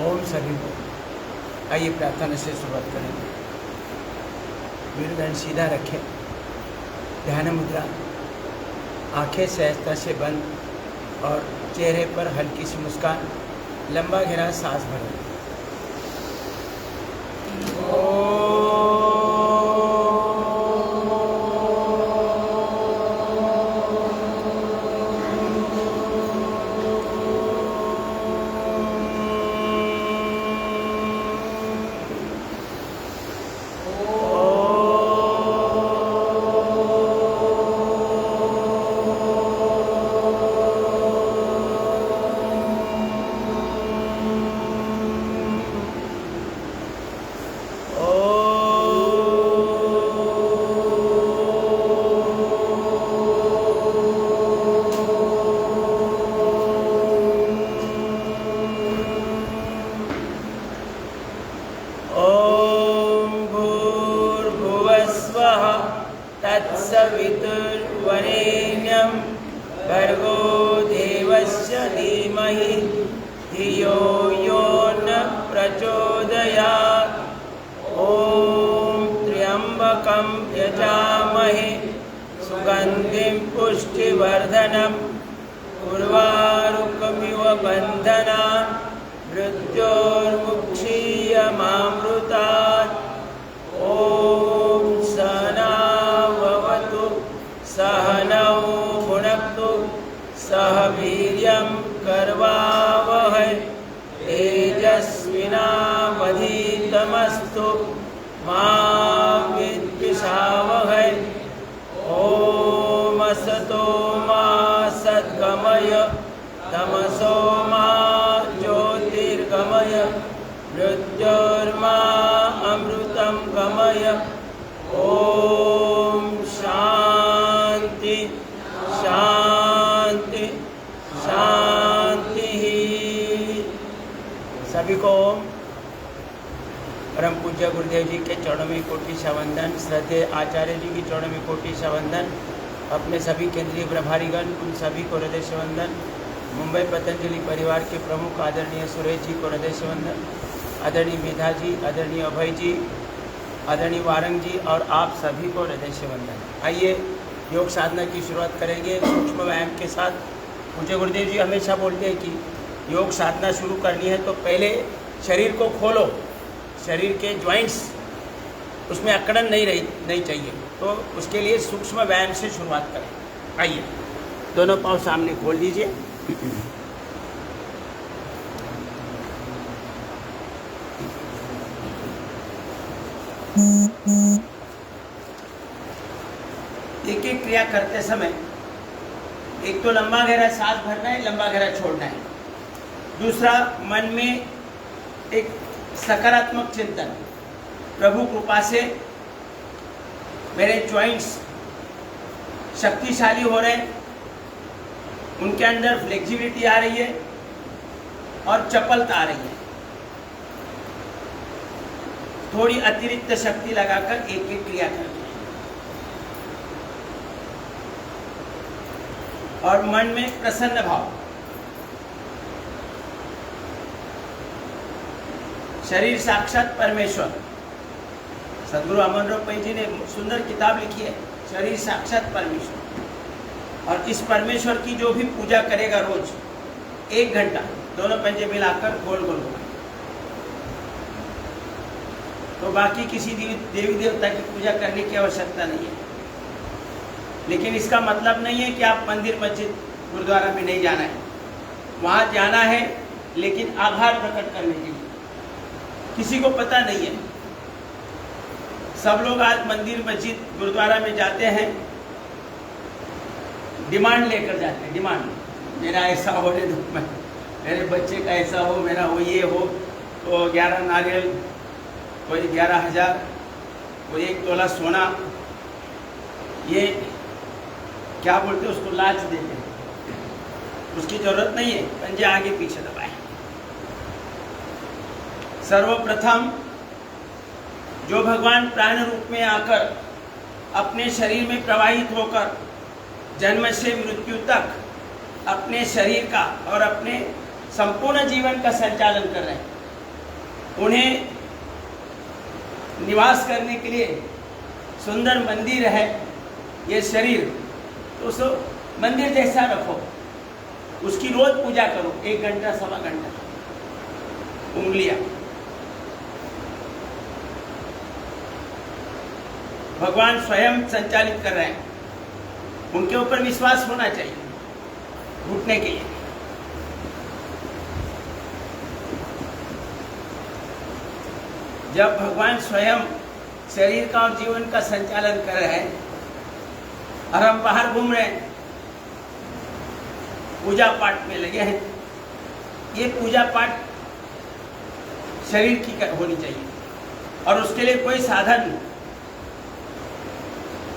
ओम सभी को। आइए प्रार्थना से शुरुआत करेंगे। मेरुदंड सीधा रखें, ध्यान मुद्रा, आंखें सहजता से बंद और चेहरे पर हल्की सी मुस्कान, लंबा गहरा सांस भरें। तत्सवितुर्वरेण्यं भर्गो देवस्य धीमहि धियो यो न प्रचोदयात्। ॐ त्र्यम्बकं यजामहे सुगन्धिं पुष्टिवर्धनं उर्वारुकमिव बन्धनान् मृत्योर्मुक्षीयमामृतात्। ॐ सहनाववतु सहनौ भुनक्तु सह वीर्यं करवावहै तेजस्विनावधीतमस्तु मा विद्विषावहै। ॐ असतो मा सद्गमय तमसो मा ज्योतिर्गमय मृत्योर्मा अमृतं गमय। ओम शांति शांति शांति। सभी को परम पूज्य गुरुदेव जी के चरणों में कोटि सा वंदन, श्रद्धेय आचार्य जी की चरणों में कोटि सा वंदन, अपने सभी केंद्रीय प्रभारीगण उन सभी को हृदय से वंदन, मुंबई पतंजलि परिवार के प्रमुख आदरणीय सुरेश जी को हृदय से वंदन, आदरणीय मेधा जी, आदरणीय अभय जी, आदरणीय वारंग जी और आप सभी को हृदय से वंदन। आइए योग साधना की शुरुआत करेंगे सूक्ष्म व्यायाम के साथ। पूज्य गुरुदेव जी हमेशा बोलते हैं कि योग साधना शुरू करनी है तो पहले शरीर को खोलो, शरीर के जॉइंट्स उसमें अकड़न नहीं चाहिए, तो उसके लिए सूक्ष्म व्यायाम से शुरुआत करें। आइए दोनों पाँव सामने खोल दीजिए। एक एक क्रिया करते समय एक तो लंबा गहरा सांस भरना है, लंबा गहरा छोड़ना है। दूसरा, मन में एक सकारात्मक चिंतन, प्रभु कृपा से मेरे जॉइंट्स शक्तिशाली हो रहे हैं, उनके अंदर फ्लेक्सिबिलिटी आ रही है और चपलता आ रही है। थोड़ी अतिरिक्त शक्ति लगाकर एक एक क्रिया करनी है और मन में प्रसन्न भाव। शरीर साक्षात परमेश्वर। सदगुरु अमनराव पै जी ने सुंदर किताब लिखी है, शरीर साक्षात परमेश्वर। और इस परमेश्वर की जो भी पूजा करेगा रोज 1 घंटा दोनों पंजे मिलाकर गोल गोल घुमाए, तो बाकी किसी देवी देवता की पूजा करने की आवश्यकता नहीं है। लेकिन इसका मतलब नहीं है कि आप मंदिर मस्जिद गुरुद्वारा में नहीं जाना है, वहाँ जाना है, लेकिन आभार प्रकट करने के लिए। किसी को पता नहीं है, सब लोग आज मंदिर मस्जिद गुरुद्वारा में जाते हैं, डिमांड लेकर जाते हैं। डिमांड, मेरा ऐसा हो, मेरे बच्चे का ऐसा हो, मेरा वो ये हो, तो 11 नारियल, कोई 11,000, कोई 1 तोला सोना, ये क्या बोलते हैं उसको, लाच देते हैं। उसकी जरूरत नहीं है, पंजे आगे पीछे दबाए। सर्वप्रथम जो भगवान प्राण रूप में आकर अपने शरीर में प्रवाहित होकर जन्म से मृत्यु तक अपने शरीर का और अपने संपूर्ण जीवन का संचालन कर रहे हैं, उन्हें निवास करने के लिए सुंदर मंदिर है ये शरीर, तो उस मंदिर जैसा रखो, उसकी रोज पूजा करो, 1 घंटा 1.25 घंटा। उंगलियां भगवान स्वयं संचालित कर रहे हैं, उनके ऊपर विश्वास होना चाहिए घुटने के लिए। जब भगवान स्वयं शरीर का और जीवन का संचालन कर रहे हैं और हम बाहर घूम रहे हैं, पूजा पाठ में लगे हैं, ये पूजा पाठ शरीर की होनी चाहिए और उसके लिए कोई साधन,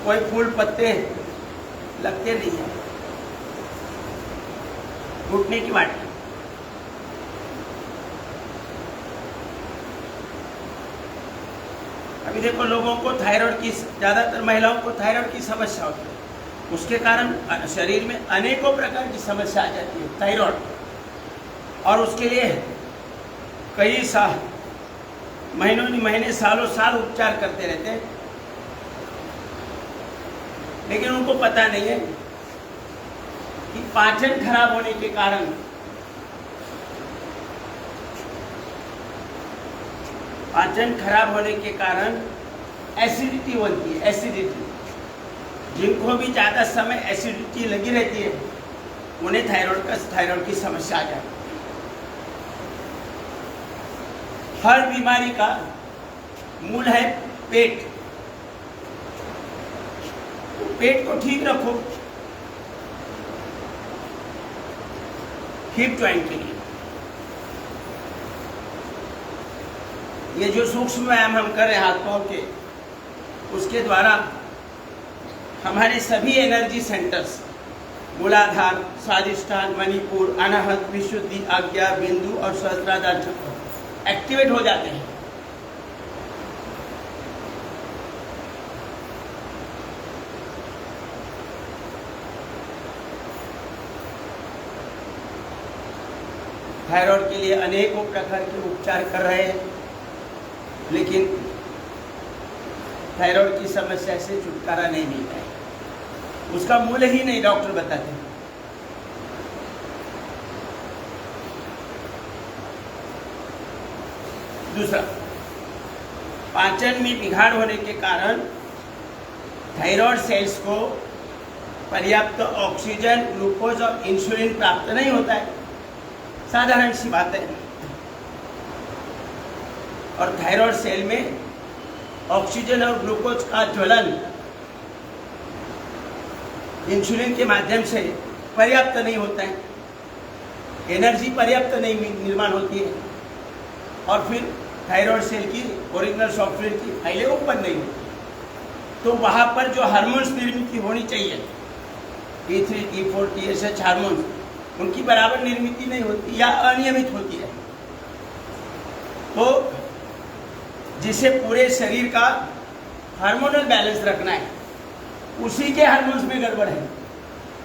कोई फूल पत्ते लगते नहीं है। घुटने की वाटी, अभी देखो लोगों को थायराइड की, ज़्यादातर महिलाओं को थायराइड की समस्या होती है, उसके कारण शरीर में अनेकों प्रकार की समस्या आ जाती है थायराइड, और उसके लिए कई महीने सालों साल उपचार करते रहते हैं, लेकिन उनको पता नहीं है कि पाचन खराब होने के कारण एसिडिटी बनती है। एसिडिटी, जिनको भी ज़्यादा समय एसिडिटी लगी रहती है उन्हें थायराइड की समस्या आ जाती है। हर बीमारी का मूल है पेट, पेट को ठीक रखो। हिप जॉइंट के लिए ये जो सूक्ष्म व्यायाम हम कर रहे हैं हाथ पांव के, उसके द्वारा हमारे सभी एनर्जी सेंटर्स, मूलाधार, स्वादिष्ठान, मणिपुर, अनाहत, विशुद्धि, आज्ञा, बिंदु और सहस्त्राधार चक्र एक्टिवेट हो जाते हैं। थायराइड के लिए अनेकों प्रकार के उपचार कर रहे हैं, लेकिन थायराइड की समस्या से छुटकारा नहीं मिलता है, उसका मूल ही नहीं डॉक्टर बताते। दूसरा, पाचन में बिगाड़ होने के कारण थायराइड सेल्स को पर्याप्त ऑक्सीजन, ग्लूकोज और इंसुलिन प्राप्त नहीं होता है, साधारण सी बात है। और थायराइड सेल में ऑक्सीजन और ग्लूकोज का ज्वलन इंसुलिन के माध्यम से पर्याप्त नहीं होता है, एनर्जी पर्याप्त नहीं निर्माण होती है, और फिर थायराइड सेल की ओरिजिनल सॉफ्टवेयर की फाइलें ओपन नहीं होती। तो वहाँ पर जो हार्मोन्स निर्मित होनी चाहिए, T3, T4, TSH हार्मोन्स, उनकी बराबर निर्मित नहीं होती या अनियमित होती है। तो जिसे पूरे शरीर का हार्मोनल बैलेंस रखना है, उसी के हार्मोन्स में गड़बड़ है,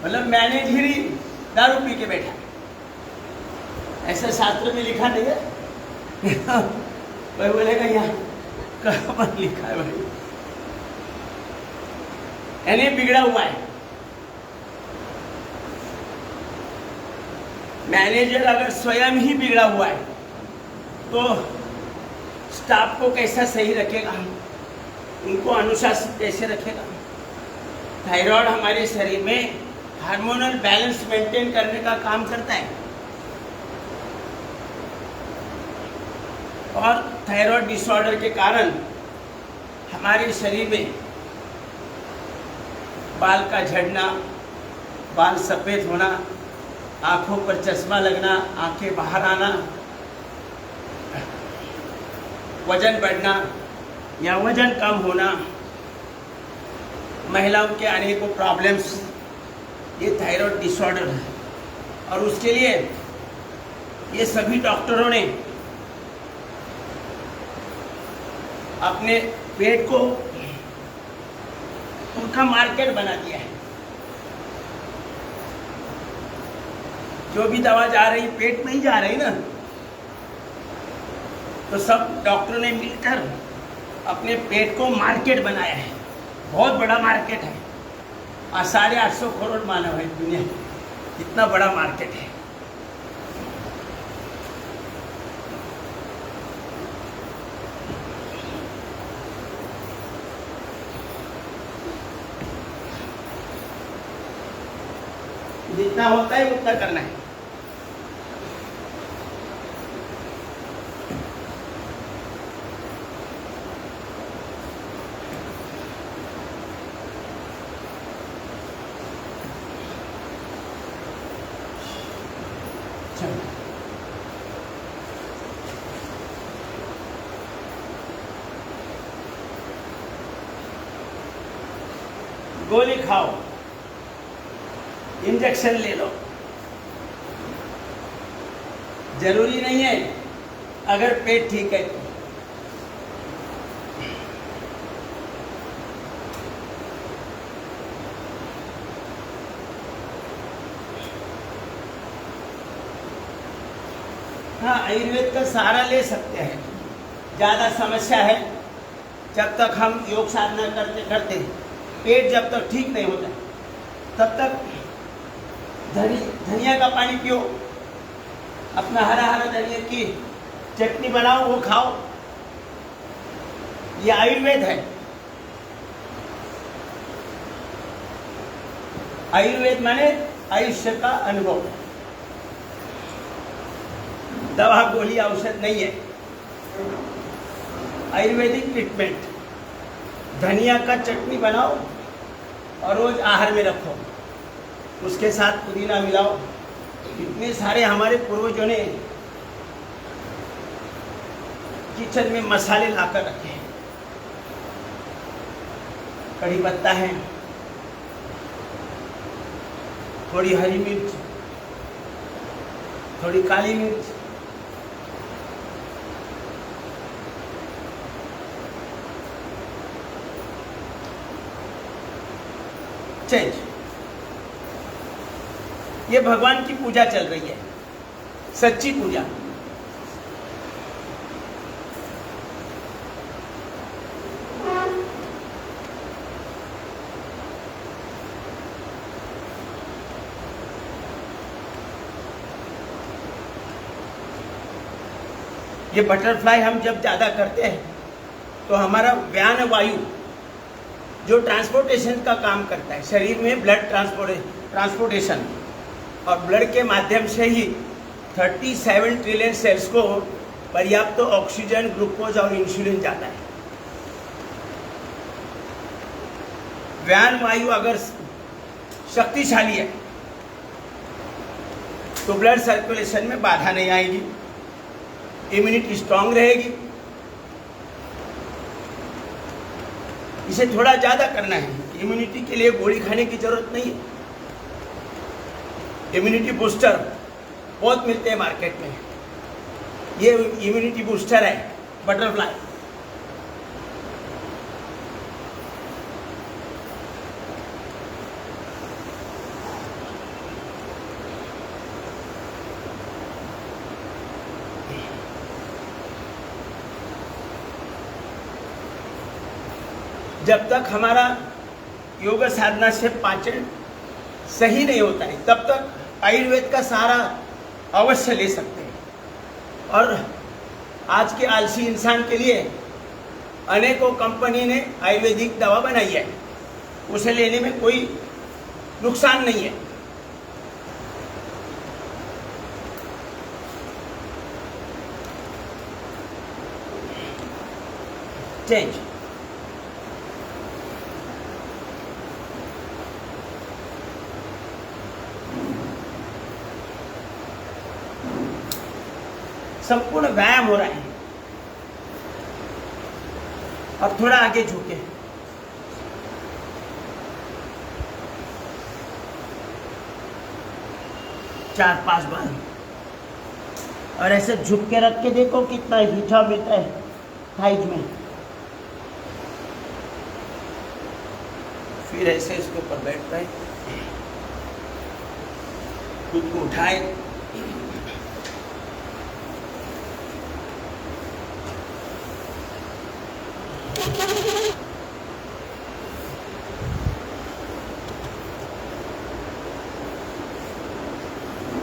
मतलब मैनेजर ही दारू पी के बैठा, ऐसा शास्त्र में लिखा नहीं है। भाई बोलेगा यहाँ कहाँ पर लिखा है भाई, यानी बिगड़ा हुआ है। मैनेजर अगर स्वयं ही बिगड़ा हुआ है तो स्टाफ को कैसा सही रखेगा, उनको अनुशासित कैसे रखेगा। थायराइड हमारे शरीर में हार्मोनल बैलेंस मेंटेन करने का काम करता है, और थायराइड डिसऑर्डर के कारण हमारे शरीर में बाल का झड़ना, बाल सफ़ेद होना, आंखों पर चश्मा लगना, आंखें बाहर आना, वजन बढ़ना या वजन कम होना, महिलाओं के अनेकों प्रॉब्लम्स, ये थायराइड डिसऑर्डर है। और उसके लिए ये सभी डॉक्टरों ने अपने पेट को उनका मार्केट बना दिया है। जो भी दवा जा रही पेट में ही जा रही ना, तो सब डॉक्टरों ने मिलकर अपने पेट को मार्केट बनाया है, बहुत बड़ा मार्केट है। 850 करोड़ मानव है दुनिया में, इतना बड़ा मार्केट है। जितना होता है उतना करना है। गोली खाओ, इंजेक्शन ले लो, जरूरी नहीं है अगर पेट ठीक है तो। हाँ, आयुर्वेद का सहारा ले सकते हैं। ज़्यादा समस्या है, जब तक हम योग साधना करते करते पेट जब तक ठीक नहीं होता तब तक धनिया का पानी पियो, अपना हरा हरा धनिया की चटनी बनाओ, वो खाओ। ये आयुर्वेद है। आयुर्वेद माने आयुष्य का अनुभव, दवा गोली औषध नहीं है। आयुर्वेदिक ट्रीटमेंट, धनिया का चटनी बनाओ और रोज आहार में रखो, उसके साथ पुदीना मिलाओ। इतने सारे हमारे पूर्वजों ने किचन में मसाले लाकर रखे हैं। कड़ी पत्ता है, थोड़ी हरी मिर्च, थोड़ी काली मिर्च, चेंज। ये भगवान की पूजा चल रही है, सच्ची पूजा। ये बटरफ्लाई हम जब ज़्यादा करते हैं तो हमारा व्यान वायु जो ट्रांसपोर्टेशन का काम करता है, शरीर में ब्लड ट्रांसपोर्टेशन, और ब्लड के माध्यम से ही 37 ट्रिलियन सेल्स को पर्याप्त ऑक्सीजन, ग्लूकोज और इंसुलिन जाता है। व्यान वायु अगर शक्तिशाली है तो ब्लड सर्कुलेशन में बाधा नहीं आएगी, इम्यूनिटी स्ट्रांग रहेगी। इसे थोड़ा ज़्यादा करना है। इम्यूनिटी के लिए गोली खाने की जरूरत नहीं है। इम्यूनिटी बूस्टर बहुत मिलते हैं मार्केट में। ये इम्यूनिटी बूस्टर है बटरफ्लाई। जब तक हमारा योग साधना से पाचन सही नहीं होता है तब तक आयुर्वेद का सहारा अवश्य ले सकते हैं। और आज के आलसी इंसान के लिए अनेकों कंपनी ने आयुर्वेदिक दवा बनाई है, उसे लेने में कोई नुकसान नहीं है। चेंज। संपूर्ण व्यायाम हो रहा है। अब थोड़ा आगे झुके, चार पांच बार, और ऐसे झुक के रख के देखो कितना हीठा मिलता है थाइज में। फिर ऐसे इसके ऊपर बैठता है, खुद को उठाए,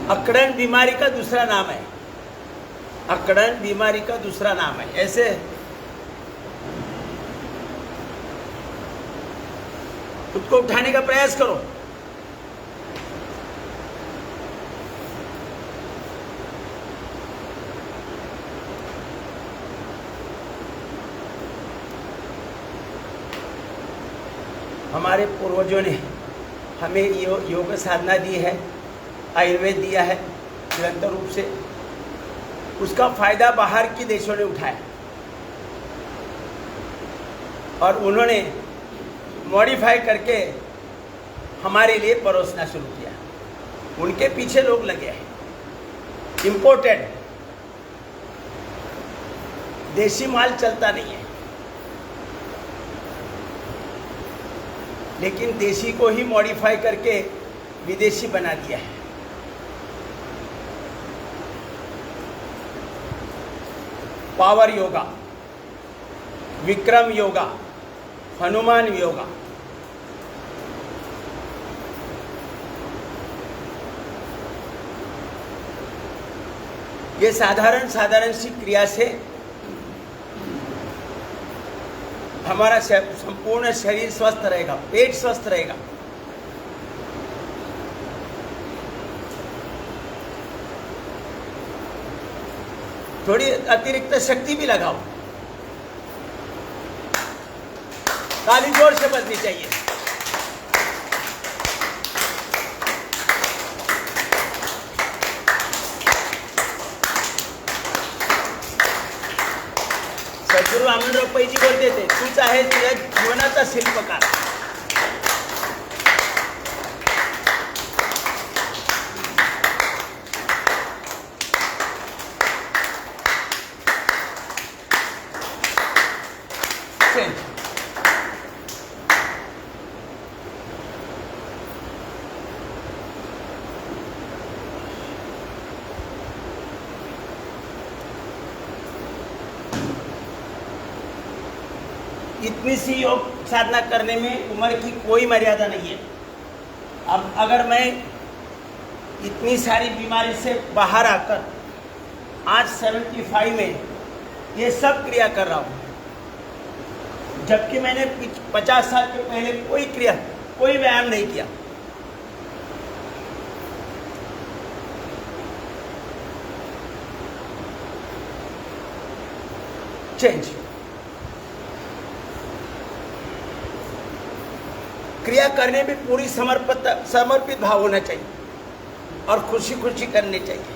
अकड़न बीमारी का दूसरा नाम है, अकड़न बीमारी का दूसरा नाम है। ऐसे खुद को उठाने का प्रयास करो। हमारे पूर्वजों ने हमें योग साधना दी है, आयुर्वेद दिया है निरंतर रूप से। उसका फायदा बाहर के देशों ने उठाया और उन्होंने मॉडिफाई करके हमारे लिए परोसना शुरू किया। उनके पीछे लोग लगे हैं। इंपोर्टेड देशी माल चलता नहीं है, लेकिन देशी को ही मॉडिफाई करके विदेशी बना दिया है। पावर योगा, विक्रम योगा, हनुमान योगा, ये साधारण सी क्रिया से हमारा संपूर्ण शरीर स्वस्थ रहेगा, पेट स्वस्थ रहेगा। थोड़ी अतिरिक्त शक्ति भी लगाओ। ताली जोर से बजनी चाहिए। सद्गुरू वामनराव पैजी बोलते थे, तूच आहे तुझ्या जीवनाचा शिल्पकार। इतनी सी योग साधना करने में उम्र की कोई मर्यादा नहीं है। अब अगर मैं इतनी सारी बीमारी से बाहर आकर आज 75 में ये सब क्रिया कर रहा हूँ, जबकि मैंने 50 साल के पहले कोई व्यायाम नहीं किया। चेंज क्रिया करने में पूरी समर्पित भाव होना चाहिए और खुशी खुशी करनी चाहिए।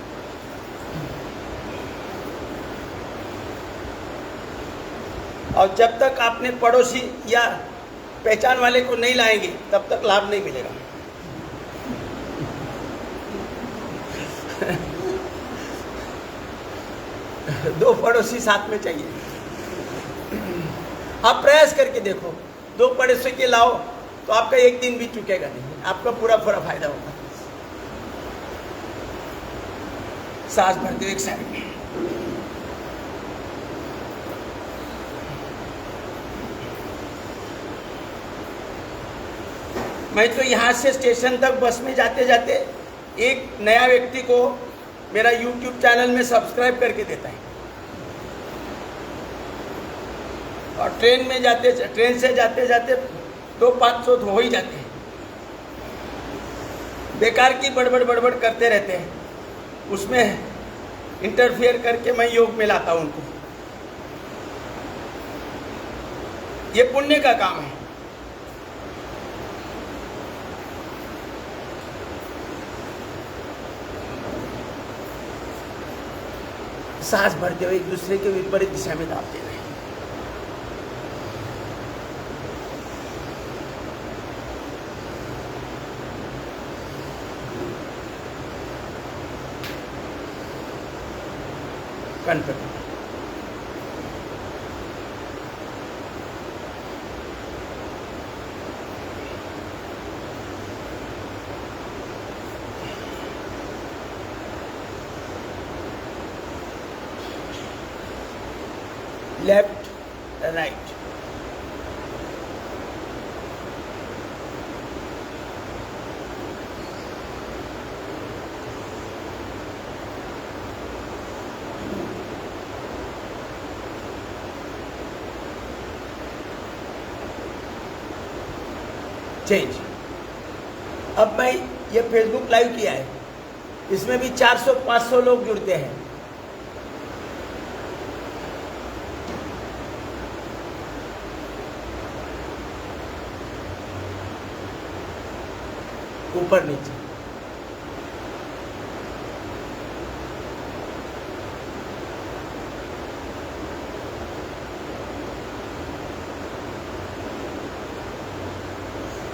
और जब तक आपने पड़ोसी या पहचान वाले को नहीं लाएंगे तब तक लाभ नहीं मिलेगा। दो पड़ोसी साथ में चाहिए। आप प्रयास करके देखो, 2 पड़ोसी के लाओ तो आपका एक दिन भी चुकेगा नहीं, आपका पूरा फायदा होगा। सांस भरते हुए एक साइड में, मैं तो यहाँ से स्टेशन तक बस में जाते जाते एक नया व्यक्ति को मेरा YouTube चैनल में सब्सक्राइब करके देता है। और ट्रेन से जाते जाते 200-500 तो हो ही जाते हैं। बेकार की बड़बड़ करते रहते हैं, उसमें इंटरफियर करके मैं योग में लाता हूं उनको। ये पुण्य का काम है। सांस भरते हुए एक दूसरे के विपरीत दिशा में दाब देना है। Ganpati left right change. अब मैं ये फेसबुक लाइव किया है, इसमें भी 400-500 लोग जुड़ते हैं। ऊपर नीचे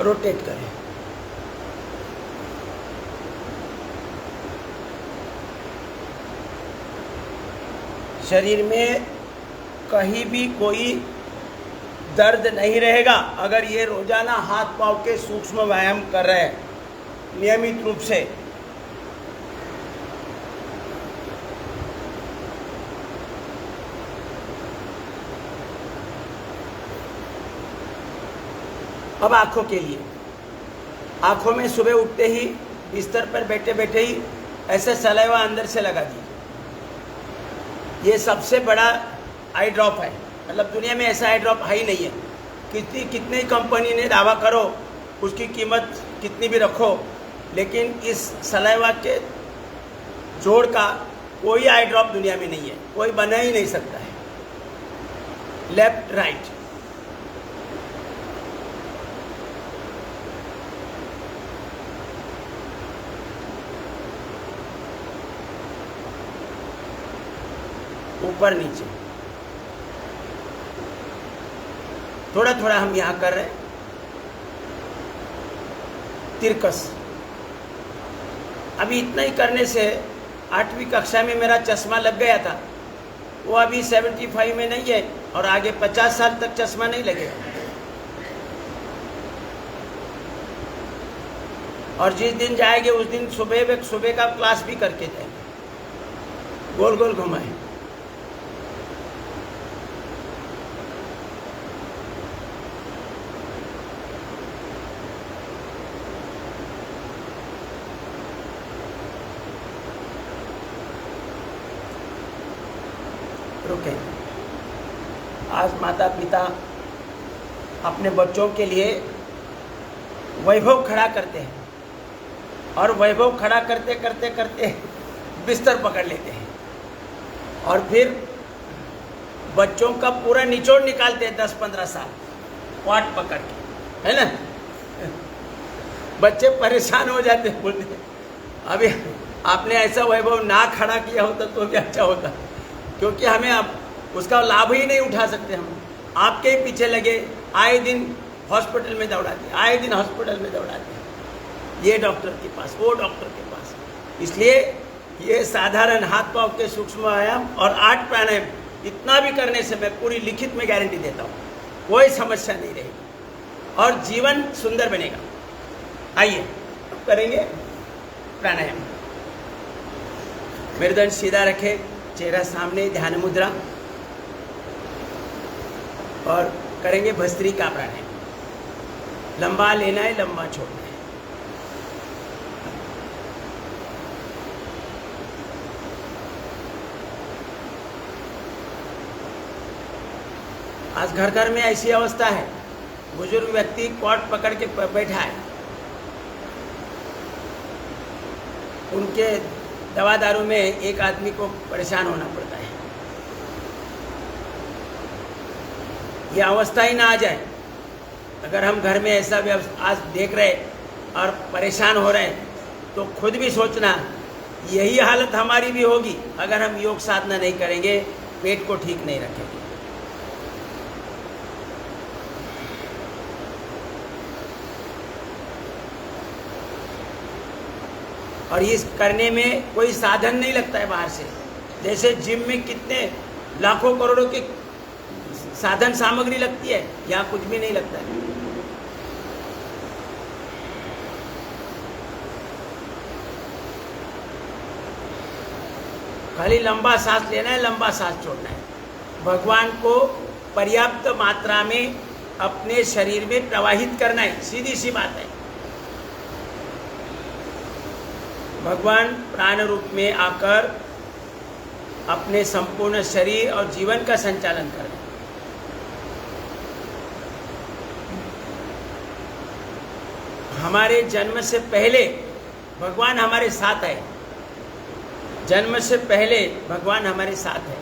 रोटेट करें। शरीर में कहीं भी कोई दर्द नहीं रहेगा अगर ये रोजाना हाथ पांव के सूक्ष्म व्यायाम कर रहे हैं नियमित रूप से। अब आंखों के लिए, आंखों में सुबह उठते ही बिस्तर पर बैठे बैठे ही ऐसे सलाइवा अंदर से लगा दीजिए। ये सबसे बड़ा आई ड्रॉप है, मतलब दुनिया में ऐसा आई ड्रॉप है ही नहीं है। कितनी कंपनी ने दावा करो, उसकी कीमत कितनी भी रखो, लेकिन इस सलाइवा के जोड़ का कोई आई ड्रॉप दुनिया में नहीं है, कोई बना ही नहीं सकता है। लेफ्ट राइट, ऊपर नीचे, थोड़ा थोड़ा हम यहां कर रहे हैं। तिरकस, अभी इतना ही करने से 8वीं कक्षा में मेरा चश्मा लग गया था, वो अभी 75 में नहीं है और आगे 50 साल तक चश्मा नहीं लगेगा। और जिस दिन जाएंगे उस दिन सुबह का क्लास भी करके जाएंगे। गोल गोल घुमाए, रुके। आज माता पिता अपने बच्चों के लिए वैभव खड़ा करते हैं और वैभव खड़ा करते करते करते बिस्तर पकड़ लेते हैं और फिर बच्चों का पूरा निचोड़ निकालते हैं 10-15 साल वाट पकड़ के, है ना। बच्चे परेशान हो जाते हैं, बोलते हैं अभी आपने ऐसा वैभव ना खड़ा किया होता तो क्या अच्छा होता, क्योंकि हमें अब उसका लाभ ही नहीं उठा सकते। हम आपके ही पीछे लगे, आए दिन हॉस्पिटल में दौड़ाते, आए दिन हॉस्पिटल में दौड़ाते, ये डॉक्टर के पास, वो डॉक्टर के पास। इसलिए ये साधारण हाथ पांव के सूक्ष्म व्यायाम और 8 प्राणायाम इतना भी करने से मैं पूरी लिखित में गारंटी देता हूँ कोई समस्या नहीं रहेगी और जीवन सुंदर बनेगा। आइए अब करेंगे प्राणायाम। मेरुदंड सीधा रखे, चेहरा सामने, ध्यान मुद्रा, और करेंगे भस्त्रिका प्राणायाम। लंबा लेना है, लंबा छोड़ना है। आज घर घर में ऐसी अवस्था है, बुजुर्ग व्यक्ति कॉट पकड़ के बैठा है, उनके दवा दारू में एक आदमी को परेशान होना पड़ता है। ये अवस्था ही ना आ जाए। अगर हम घर में ऐसा आज देख रहे और परेशान हो रहे हैं तो खुद भी सोचना यही हालत हमारी भी होगी अगर हम योग साधना नहीं करेंगे, पेट को ठीक नहीं रखेंगे। और इस करने में कोई साधन नहीं लगता है बाहर से। जैसे जिम में कितने लाखों करोड़ों की साधन सामग्री लगती है, यहाँ कुछ भी नहीं लगता है। खाली लंबा सांस लेना है, लंबा सांस छोड़ना है। भगवान को पर्याप्त मात्रा में अपने शरीर में प्रवाहित करना है, सीधी सी बात है। भगवान प्राण रूप में आकर अपने संपूर्ण शरीर और जीवन का संचालन करें। 1 हमारे जन्म से पहले भगवान हमारे साथ है। जन्म से पहले भगवान हमारे साथ है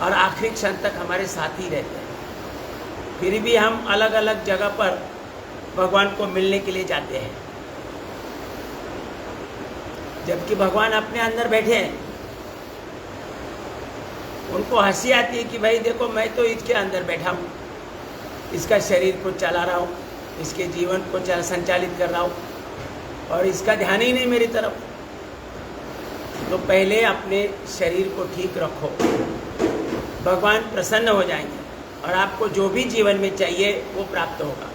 और आखिरी क्षण तक हमारे साथ ही रहते हैं। फिर भी हम अलग अलग जगह पर भगवान को मिलने के लिए जाते हैं, जबकि भगवान अपने अंदर बैठे हैं। उनको हंसी आती है कि भाई देखो, मैं तो इसके अंदर बैठा हूँ, इसका शरीर को चला रहा हूँ, इसके जीवन को संचालित कर रहा हूँ और इसका ध्यान ही नहीं मेरी तरफ। तो पहले अपने शरीर को ठीक रखो, भगवान प्रसन्न हो जाएंगे और आपको जो भी जीवन में चाहिए वो प्राप्त होगा।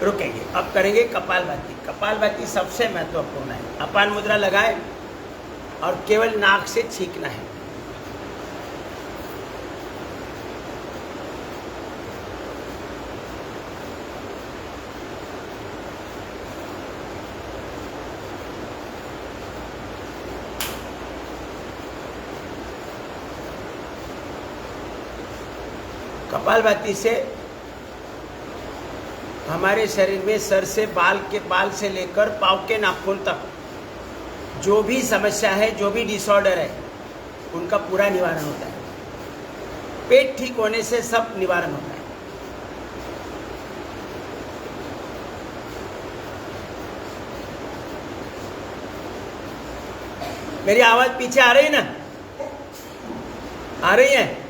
रुकेंगे, अब करेंगे कपालभाति। कपालभाति सबसे महत्वपूर्ण है। अपान मुद्रा लगाएं और केवल नाक से छींकना है। कपालभाति से हमारे शरीर में सर से बाल से लेकर पाँव के नाखून तक जो भी समस्या है, जो भी डिसऑर्डर है, उनका पूरा निवारण होता है। पेट ठीक होने से सब निवारण होता है। मेरी आवाज पीछे आ रही ना? आ रही है?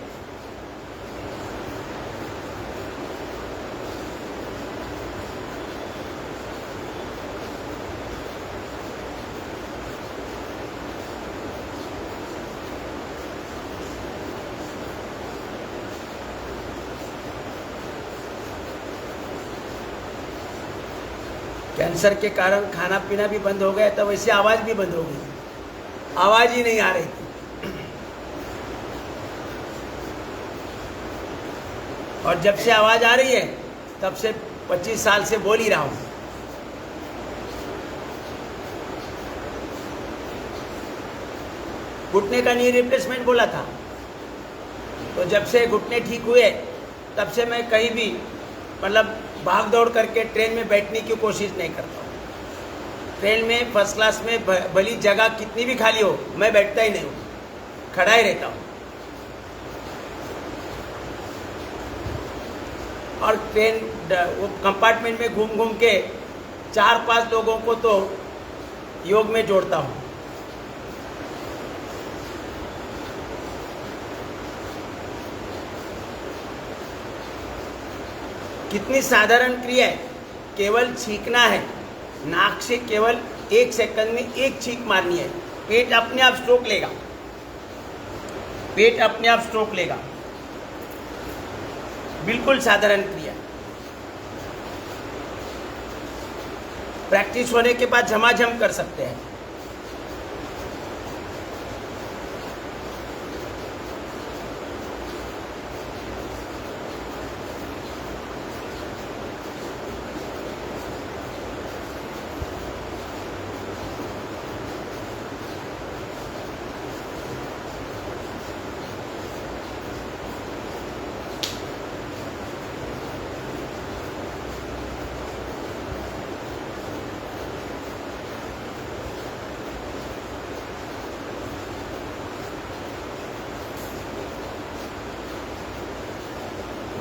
कैंसर के कारण खाना पीना भी बंद हो गया, तो वैसे आवाज़ भी बंद हो गई, आवाज़ ही नहीं आ रही थी। और जब से आवाज़ आ रही है तब से 25 साल से बोल ही रहा हूँ। घुटने का नी रिप्लेसमेंट बोला था, तो जब से घुटने ठीक हुए तब से मैं कहीं भी मतलब भाग दौड़ करके ट्रेन में बैठने की कोशिश नहीं करता हूँ। ट्रेन में फर्स्ट क्लास में भली जगह कितनी भी खाली हो, मैं बैठता ही नहीं हूँ, खड़ा ही रहता हूँ। और ट्रेन वो कंपार्टमेंट में घूम घूम के 4-5 लोगों को तो योग में जोड़ता हूँ। कितनी साधारण क्रिया है, केवल छींकना है। नाक से केवल 1 सेकंड में 1 छींक मारनी है। पेट अपने आप स्ट्रोक लेगा, पेट अपने आप स्ट्रोक लेगा। बिल्कुल साधारण क्रिया। प्रैक्टिस होने के बाद झमाझम कर सकते हैं।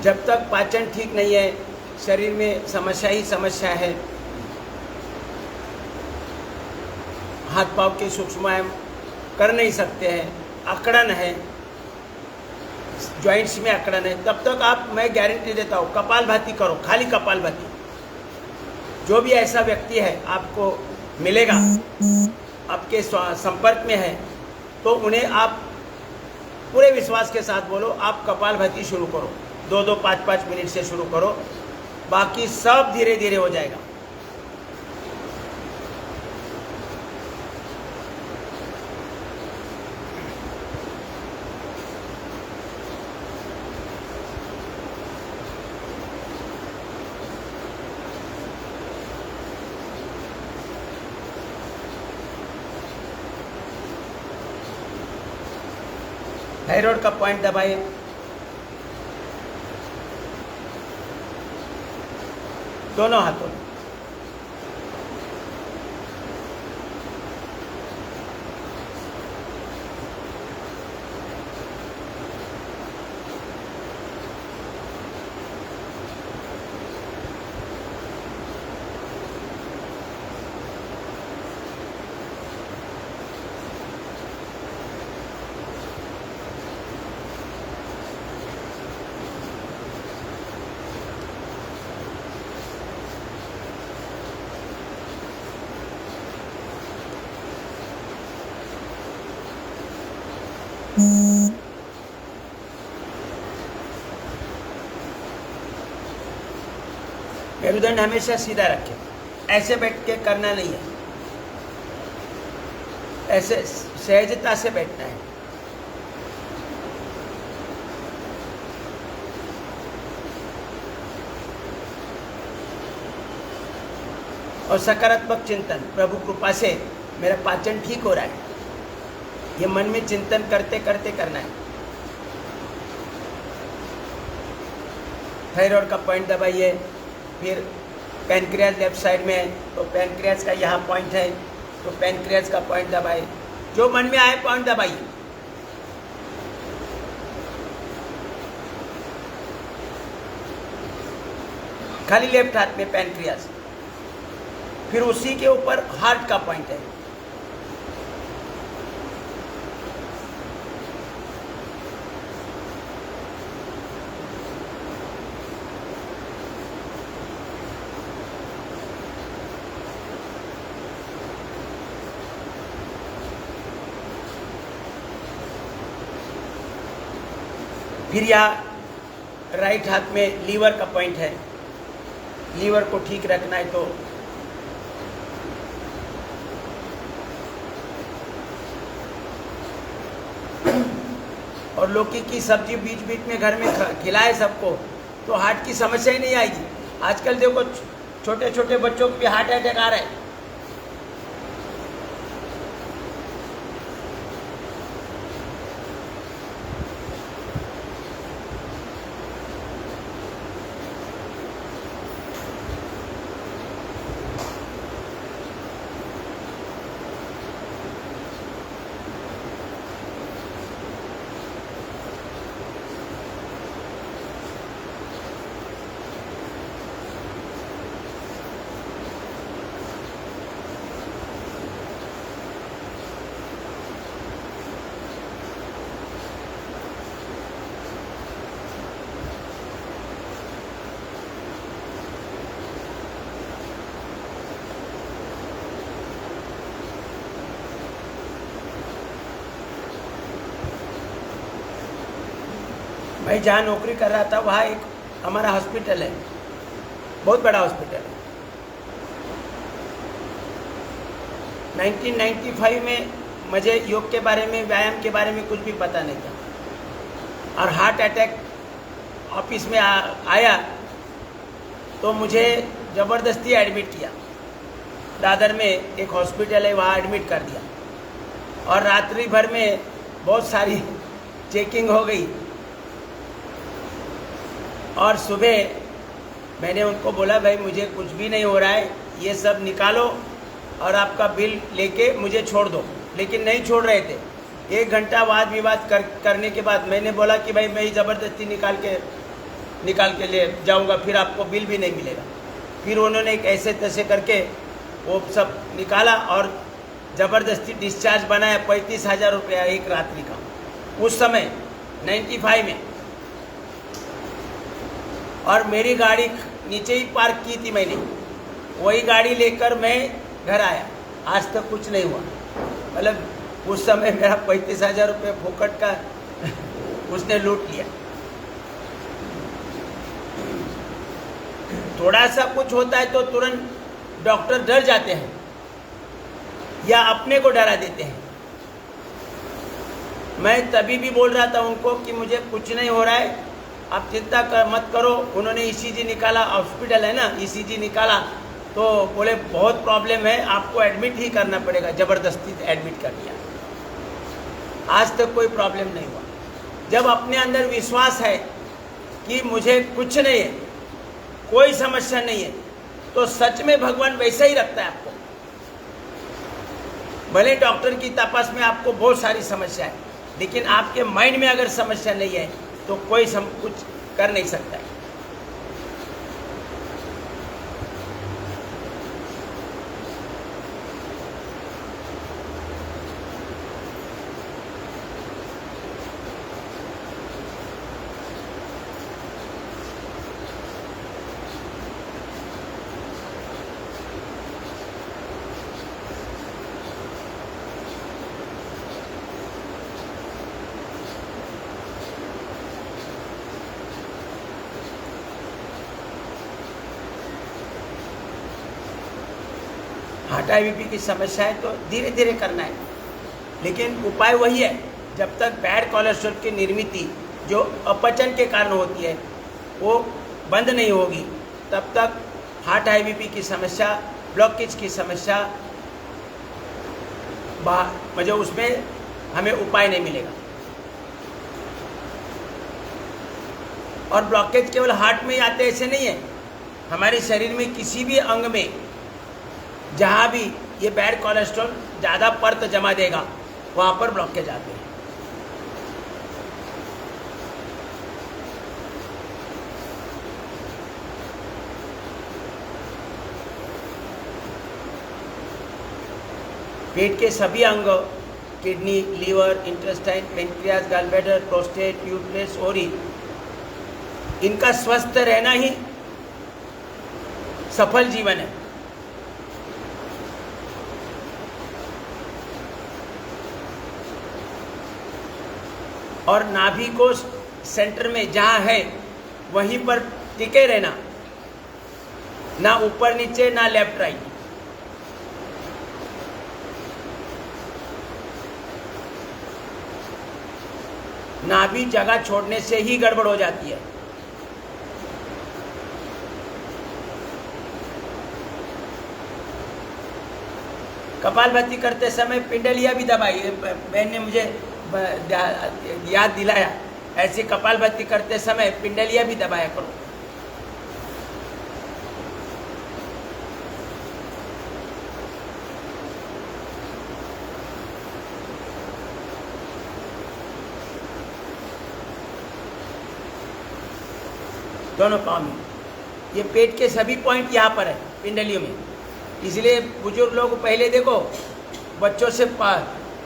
जब तक पाचन ठीक नहीं है, शरीर में समस्या ही समस्या है। हाथ पांव के सूक्ष्म व्यायाम कर नहीं सकते हैं, अकड़न है, जॉइंट्स में अकड़न है, तब तक आप, मैं गारंटी देता हूँ, कपालभाति करो, खाली कपालभाति। जो भी ऐसा व्यक्ति है आपको मिलेगा, आपके संपर्क में है, तो उन्हें आप पूरे विश्वास के साथ बोलो, आप कपालभाति शुरू करो। 2-2, 5-5 मिनट से शुरू करो, बाकी सब धीरे धीरे हो जाएगा। थायराइड का पॉइंट दबाइए। दोनों हाथों में। मेरुदंड हमेशा सीधा रखें, ऐसे बैठ के करना नहीं है, ऐसे सहजता से बैठना है। और सकारात्मक चिंतन, प्रभु कृपा से मेरा पाचन ठीक हो रहा है, ये मन में चिंतन करते करते करना है। थायराइड का पॉइंट दबाइए। फिर पैनक्रियाज लेफ्ट साइड में है तो पैनक्रियाज का यहाँ पॉइंट है तो पैनक्रियाज का पॉइंट दबाइए। जो मन में आए पॉइंट दबाइए। खाली लेफ्ट हाथ में पैनक्रियाज। फिर उसी के ऊपर हार्ट का पॉइंट है। फिर यहाँ राइट हाथ में लीवर का पॉइंट है। लीवर को ठीक रखना है तो और लौकी की सब्जी बीच बीच में घर में खिलाए सबको तो हार्ट की समस्या ही नहीं आएगी। आजकल देखो छोटे छोटे बच्चों को भी हार्ट अटैक आ रहा है। मैं जहाँ नौकरी कर रहा था वहाँ एक हमारा हॉस्पिटल है, बहुत बड़ा हॉस्पिटल है। 1995 में मुझे योग के बारे में, व्यायाम के बारे में कुछ भी पता नहीं था और हार्ट अटैक ऑफिस में आया तो मुझे ज़बरदस्ती एडमिट किया। दादर में एक हॉस्पिटल है, वहाँ एडमिट कर दिया और रात्रि भर में बहुत सारी चेकिंग हो गई और सुबह मैंने उनको बोला भाई मुझे कुछ भी नहीं हो रहा है, ये सब निकालो और आपका बिल लेके मुझे छोड़ दो। लेकिन नहीं छोड़ रहे थे। 1 घंटा वाद विवाद करने के बाद मैंने बोला कि भाई मैं ही ज़बरदस्ती निकाल के ले जाऊंगा, फिर आपको बिल भी नहीं मिलेगा। फिर उन्होंने एक ऐसे तैसे करके वो सब निकाला और ज़बरदस्ती डिस्चार्ज बनाया। 35,000 रुपया एक रात्रि का उस समय 95 में। और मेरी गाड़ी नीचे ही पार्क की थी मैंने, वही गाड़ी लेकर मैं घर आया। आज तक कुछ नहीं हुआ। मतलब उस समय मेरा 35,000 रुपये फोकट का उसने लूट लिया। थोड़ा सा कुछ होता है तो तुरंत डॉक्टर डर जाते हैं या अपने को डरा देते हैं। मैं तभी भी बोल रहा था उनको कि मुझे कुछ नहीं हो रहा है, आप चिंता मत करो। उन्होंने ईसीजी निकाला, हॉस्पिटल है ना, ईसीजी निकाला तो बोले बहुत प्रॉब्लम है, आपको एडमिट ही करना पड़ेगा। ज़बरदस्ती एडमिट कर दिया। आज तक कोई प्रॉब्लम नहीं हुआ। जब अपने अंदर विश्वास है कि मुझे कुछ नहीं है, कोई समस्या नहीं है, तो सच में भगवान वैसा ही रखता है आपको। भले डॉक्टर की तपास में आपको बहुत सारी समस्या है, लेकिन आपके माइंड में अगर समस्या नहीं है तो कोई कुछ कर नहीं सकता है। हार्ट आईबीपी की समस्या है तो धीरे धीरे करना है, लेकिन उपाय वही है। जब तक बैड कोलेस्ट्रॉल की निर्मित जो अपचन के कारण होती है वो बंद नहीं होगी, तब तक हार्ट आईबीपी की समस्या, ब्लॉकेज की समस्या मुझे उसमें हमें उपाय नहीं मिलेगा। और ब्लॉकेज केवल हार्ट में ही आते ऐसे नहीं है, हमारे शरीर में किसी भी अंग में जहाँ भी ये बैड कोलेस्ट्रॉल ज़्यादा परत जमा देगा वहाँ पर ब्लॉकेज आते हैं। पेट के सभी अंग, kidney, liver, intestine, pancreas, gallbladder, prostate, uterus, ओरी, इनका स्वस्थ रहना ही सफल जीवन है। और नाभि को सेंटर में जहाँ है वहीं पर टिके रहना, ना ऊपर नीचे ना लेफ्ट राइट। नाभि जगह छोड़ने से ही गड़बड़ हो जाती है। कपालभाति करते समय पिंडलियां भी दबाई, बहन ने मुझे याद दिलाया, ऐसे कपालभाति करते समय पिंडलियां भी दबाया करो। दोनों पाँव में। ये पेट के सभी पॉइंट यहाँ पर है पिंडलियों में, इसलिए बुजुर्ग लोग पहले देखो बच्चों से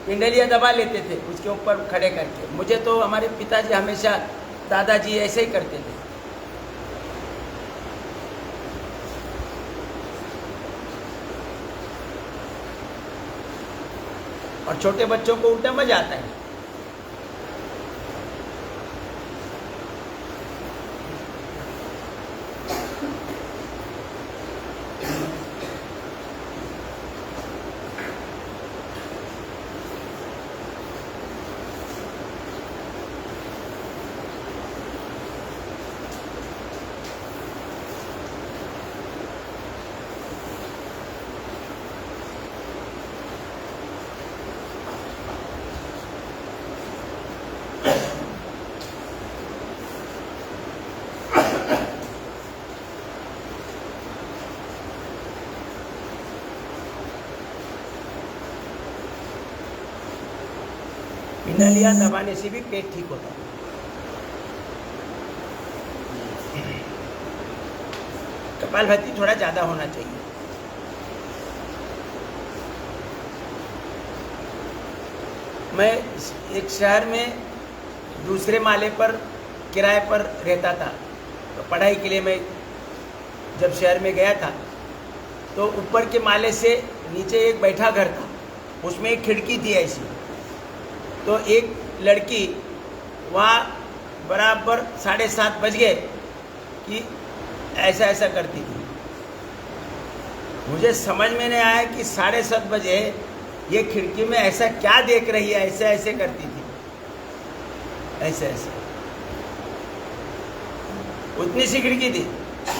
पिंडलियाँ दबा लेते थे उसके ऊपर खड़े करके। मुझे तो हमारे पिताजी हमेशा, दादाजी ऐसे ही करते थे। और छोटे बच्चों को उल्टा मजा आता है। पिंडलियां दबाने से भी पेट ठीक होता है। कपालभाति थोड़ा ज़्यादा होना चाहिए। मैं एक शहर में दूसरे माले पर किराए पर रहता था, तो पढ़ाई के लिए मैं जब शहर में गया था तो ऊपर के माले से नीचे एक बैठा घर था, उसमें एक खिड़की थी ऐसी। तो एक लड़की वहाँ बराबर 7:30 बज गए कि ऐसा ऐसा करती थी। मुझे समझ में नहीं आया कि 7:30 बजे ये खिड़की में ऐसा क्या देख रही है, ऐसे ऐसे करती थी, ऐसे ऐसे। उतनी सी खिड़की थी,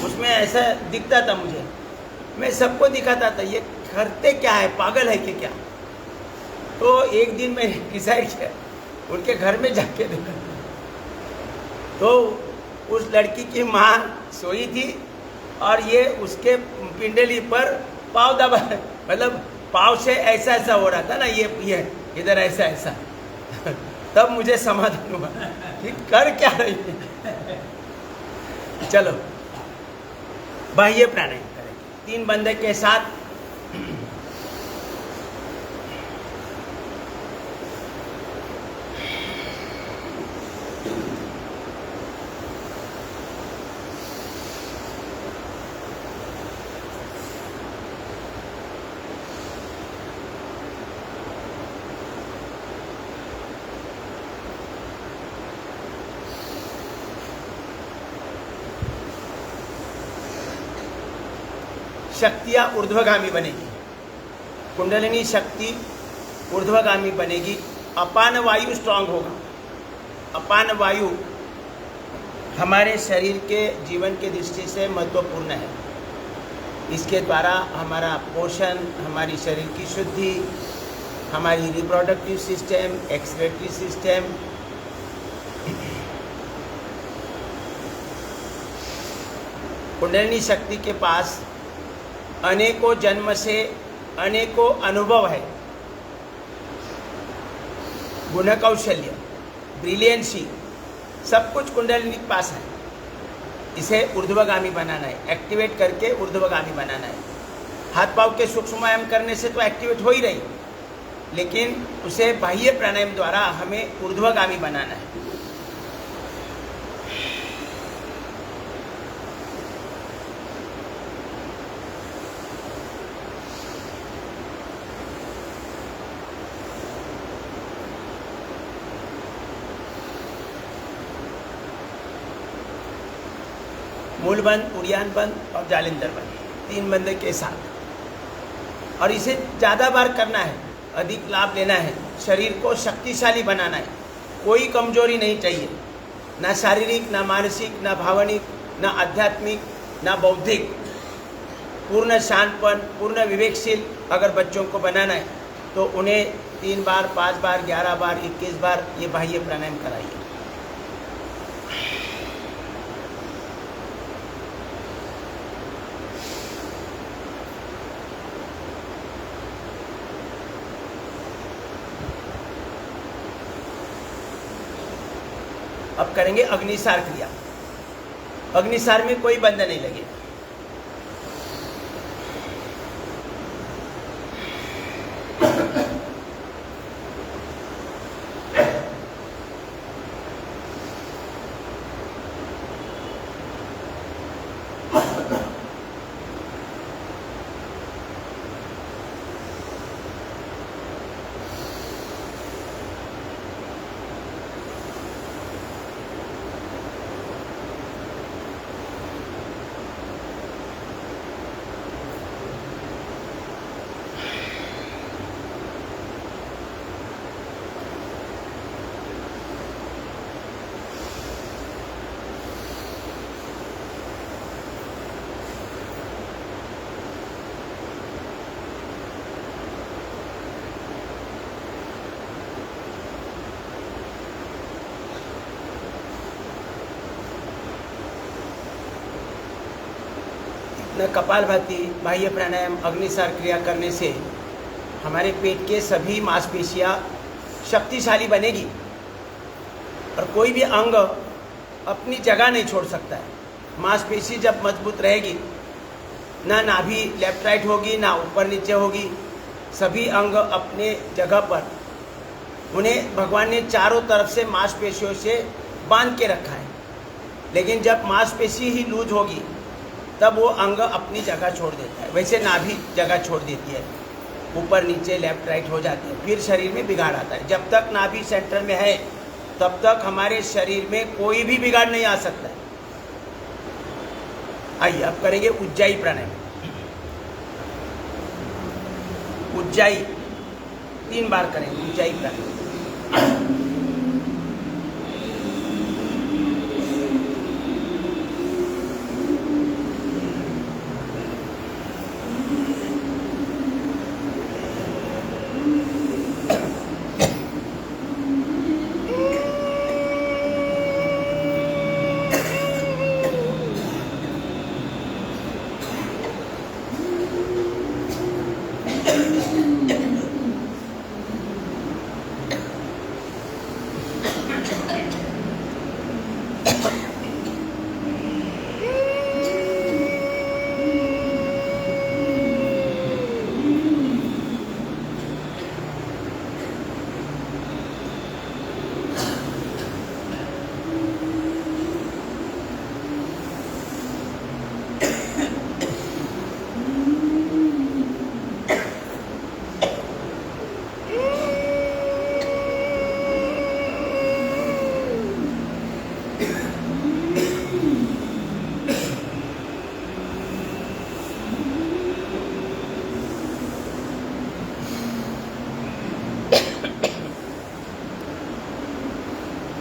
उसमें ऐसा दिखता था मुझे। मैं सबको दिखाता था ये करते क्या है, पागल है कि क्या। तो एक दिन मैं डिसाइड किया उनके घर में जाके देखा, तो उस लड़की की माँ सोई थी और ये उसके पिंडली पर पाँव दबा, मतलब पाँव से ऐसा ऐसा हो रहा था ना, ये इधर ऐसा ऐसा। तब मुझे समाधान हुआ कि कर क्या रही है। चलो बाह्य प्राणायाम करेंगे 3 बंदे के साथ। शक्तियाँ ऊर्ध्वगामी बनेगी, कुंडलिनी शक्ति ऊर्ध्वगामी बनेगी। अपान वायु स्ट्रांग होगा। अपान वायु हमारे शरीर के जीवन के दृष्टि से महत्वपूर्ण है। इसके द्वारा हमारा पोषण, हमारी शरीर की शुद्धि, हमारी reproductive system, excretory system, kundalini शक्ति के पास अनेकों जन्म से अनेकों अनुभव है, गुण कौशल्य, ब्रिलियंसी, सब कुछ कुंडलिनी के पास है। इसे ऊर्ध्वगामी बनाना है, एक्टिवेट करके ऊर्ध्वगामी बनाना है। हाथ पांव के सूक्ष्म व्यायाम करने से तो एक्टिवेट हो ही रही, लेकिन उसे बाह्य प्राणायाम द्वारा हमें ऊर्ध्वगामी बनाना है। मूल बंद, उड़ियान बंद और जालिंदर बंद, 3 बंदे के साथ। और इसे ज़्यादा बार करना है, अधिक लाभ लेना है, शरीर को शक्तिशाली बनाना है। कोई कमजोरी नहीं चाहिए, ना शारीरिक, ना मानसिक, ना भावनिक, ना आध्यात्मिक, ना बौद्धिक। पूर्ण शांतपन, पूर्ण विवेकशील अगर बच्चों को बनाना है तो उन्हें 3 बार, 5 बार, 11 बार, 21 बार ये बाह्य प्राणायाम कराइए। अब करेंगे अग्निसार क्रिया। अग्निसार में कोई बंधन नहीं लगेगा। कपालभाति, बाह्य प्राणायाम, अग्निसार क्रिया करने से हमारे पेट के सभी मांसपेशियां शक्तिशाली बनेगी और कोई भी अंग अपनी जगह नहीं छोड़ सकता है। मांसपेशी जब मजबूत रहेगी, ना नाभि लेफ्ट राइट होगी, ना ऊपर नीचे होगी, सभी अंग अपने जगह पर। उन्हें भगवान ने चारों तरफ से मांसपेशियों से बांध के रखा है, लेकिन जब मांसपेशी ही लूज होगी तब वो अंग अपनी जगह छोड़ देता है। वैसे नाभि जगह छोड़ देती है, ऊपर नीचे लेफ्ट राइट हो जाती है, फिर शरीर में बिगाड़ आता है। जब तक नाभि सेंटर में है तब तक हमारे शरीर में कोई भी बिगाड़ नहीं आ सकता है। आइए अब करेंगे उज्जाई प्राणायाम। उज्जाई 3 बार करेंगे उज्जाई प्राणायाम।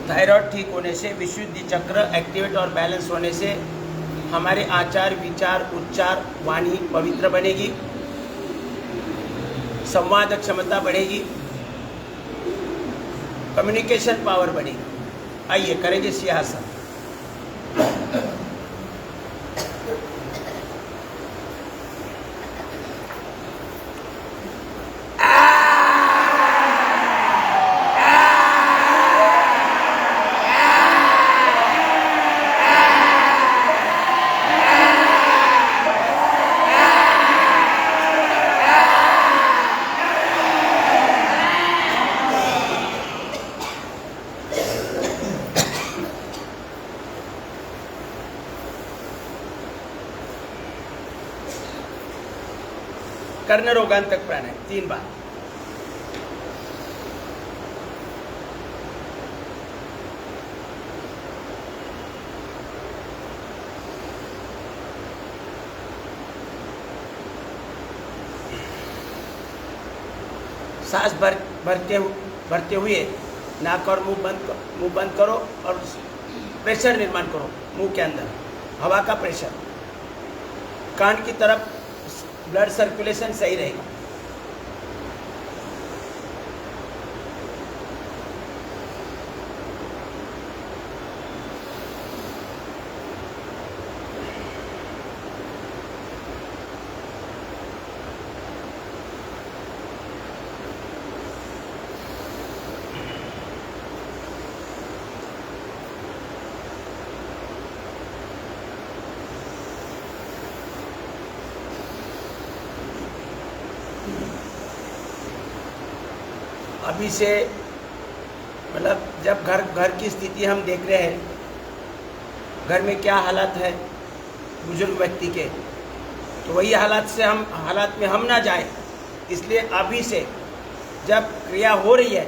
थायराइड ठीक होने से विशुद्धि चक्र एक्टिवेट और बैलेंस होने से हमारे आचार, विचार, उच्चार, वाणी पवित्र बनेगी, संवाद क्षमता बढ़ेगी, कम्युनिकेशन पावर बढ़ेगी। आइए करेंगे सिंहासन। कर्ण रोगांतक प्राणायाम 3 बार। सांस भरते हुए नाक और मुंह बंद करो और प्रेशर निर्माण करो मुंह के अंदर, हवा का प्रेशर। कान की तरफ ब्लड सर्कुलेशन सही रहेगा। अभी से मतलब जब घर की स्थिति हम देख रहे हैं, घर में क्या हालात है बुजुर्ग व्यक्ति के, तो वही हालात में हम ना जाए, इसलिए अभी से जब क्रिया हो रही है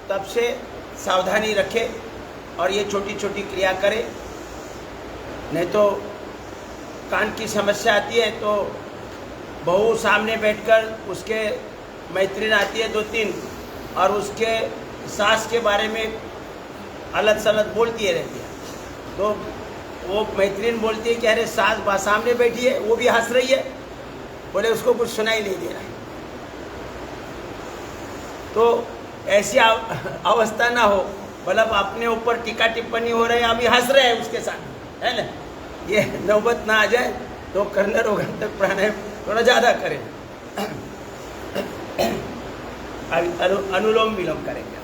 तब से सावधानी रखें और ये छोटी छोटी क्रिया करें। नहीं तो कान की समस्या आती है तो बहू सामने बैठकर उसके मैत्रीण आती है 2-3 और उसके सास के बारे में अलग सलग बोलती रहती है, तो वो मैत्रीण बोलती है कि अरे सास सामने बैठी है, वो भी हंस रही है, बोले उसको कुछ सुनाई नहीं दे रहा है। तो ऐसी अवस्था ना हो, मतलब अपने ऊपर टीका टिप्पणी हो रही है, अभी हंस रहे हैं उसके साथ, है ना, ये नौबत ना आ जाए। तो कर्ण रोगांतक प्राणायाम थोड़ा ज़्यादा करें। अनुलोम विलोम करेंगे।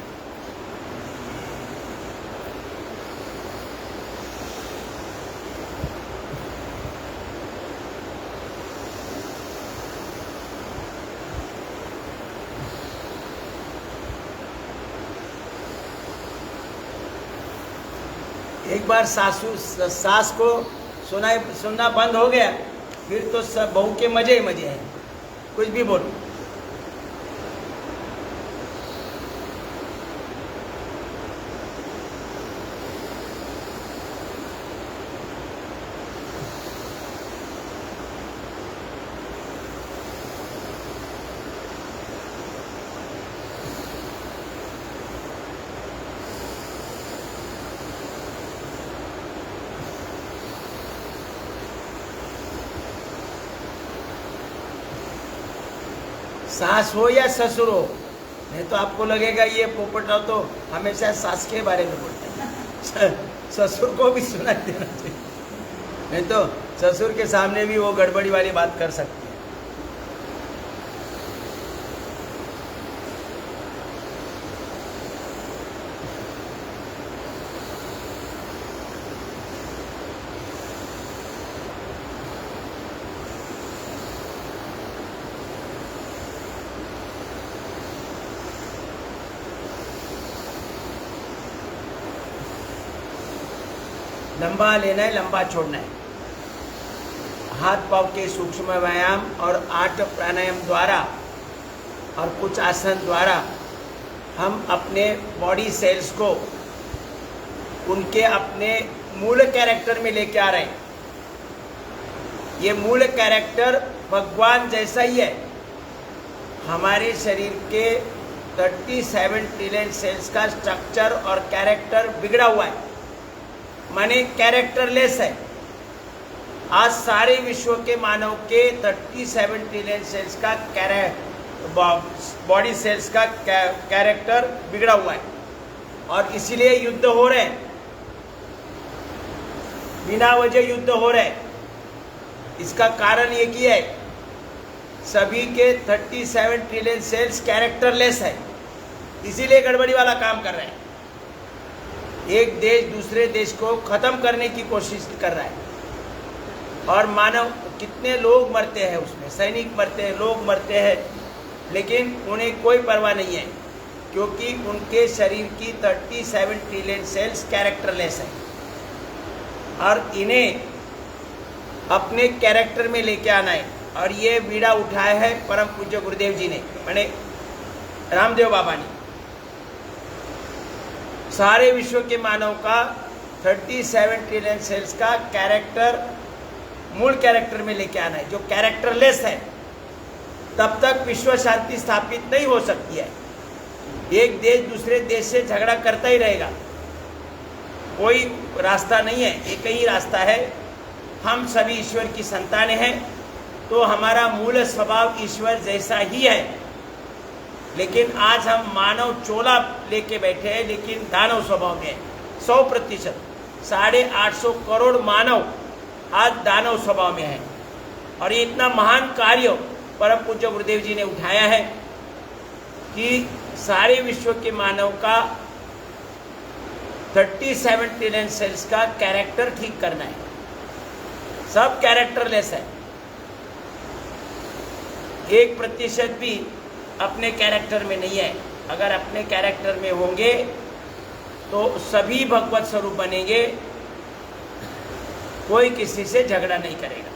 एक बार सास को सुनना बंद हो गया, फिर तो सब बहू के मजे ही मजे हैं, कुछ भी बोलो। सास हो या ससुर हो, नहीं तो आपको लगेगा ये पोपटराव तो हमेशा सास के बारे में बोलते हैं। ससुर को भी सुना देना चाहिए, नहीं तो ससुर के सामने भी वो गड़बड़ी वाली बात कर सकते हैं। लंबा लेना है, लंबा छोड़ना है। हाथ पांव के सूक्ष्म व्यायाम और 8 प्राणायाम द्वारा और कुछ आसन द्वारा हम अपने बॉडी सेल्स को उनके अपने मूल कैरेक्टर में लेके आ रहे हैं। ये मूल कैरेक्टर भगवान जैसा ही है। हमारे शरीर के 37 ट्रिलियन सेल्स का स्ट्रक्चर और कैरेक्टर बिगड़ा हुआ है, माने कैरेक्टरलेस है। आज सारे विश्व के मानव के 37 ट्रिलियन सेल्स का बॉडी सेल्स का कैरेक्टर बिगड़ा हुआ है और इसीलिए युद्ध हो रहे हैं, बिना वजह युद्ध हो रहे हैं। इसका कारण ये कि है सभी के 37 ट्रिलियन सेल्स कैरेक्टरलेस है, इसीलिए गड़बड़ी वाला काम कर रहे हैं। एक देश दूसरे देश को खत्म करने की कोशिश कर रहा है और मानव कितने लोग मरते हैं उसमें, सैनिक मरते हैं, लोग मरते हैं, लेकिन उन्हें कोई परवाह नहीं है क्योंकि उनके शरीर की 37 ट्रिलियन सेल्स कैरेक्टरलेस है और इन्हें अपने कैरेक्टर में लेके आना है। और ये बीड़ा उठाया है परम पूज्य गुरुदेव जी ने, माने रामदेव बाबा ने। सारे विश्व के मानव का 37 ट्रिलियन सेल्स का कैरेक्टर मूल कैरेक्टर में लेके आना है। जो कैरेक्टरलेस है तब तक विश्व शांति स्थापित नहीं हो सकती है। एक देश दूसरे देश से झगड़ा करता ही रहेगा, कोई रास्ता नहीं है, एक ही रास्ता है। हम सभी ईश्वर की संतानें हैं तो हमारा मूल स्वभाव ईश्वर जैसा ही है, लेकिन आज हम मानव चोला लेके बैठे हैं, लेकिन दानव स्वभाव में है। 100%, 850 करोड़ मानव आज दानव स्वभाव में है। और ये इतना महान कार्य परम पूज्य गुरुदेव जी ने उठाया है कि सारे विश्व के मानव का 37 ट्रिलियन सेल्स का कैरेक्टर ठीक करना है। सब कैरेक्टरलेस है, 1% भी अपने कैरेक्टर में नहीं है। अगर अपने कैरेक्टर में होंगे तो सभी भगवत स्वरूप बनेंगे, कोई किसी से झगड़ा नहीं करेगा।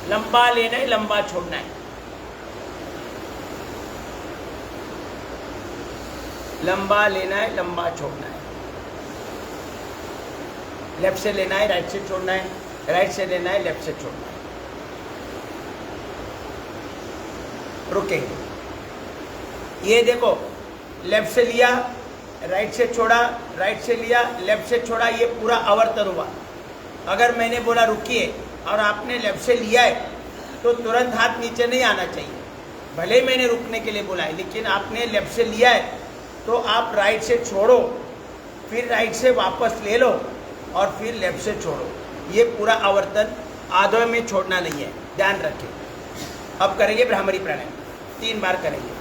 लंबा लेना है, लंबा छोड़ना है। लंबा लेना है, लंबा छोड़ना है। लेफ्ट से लेना है, राइट से छोड़ना है, राइट से लेना है, लेफ्ट से छोड़ना है। रुकेंगे। ये देखो, लेफ्ट से लिया, राइट से छोड़ा, राइट से लिया, लेफ्ट से छोड़ा, ये पूरा आवर्तन हुआ। अगर मैंने बोला रुकिए और आपने लेफ्ट से लिया है तो तुरंत हाथ नीचे नहीं आना चाहिए। भले मैंने रुकने के लिए बोला है, लेकिन आपने लेफ्ट से लिया है तो आप राइट से छोड़ो, फिर राइट से वापस ले लो और फिर लेफ्ट से छोड़ो। ये पूरा आवर्तन आधे में छोड़ना नहीं है, ध्यान रखें। अब करेंगे भ्रामरी प्राणायाम, 3 बार करेंगे।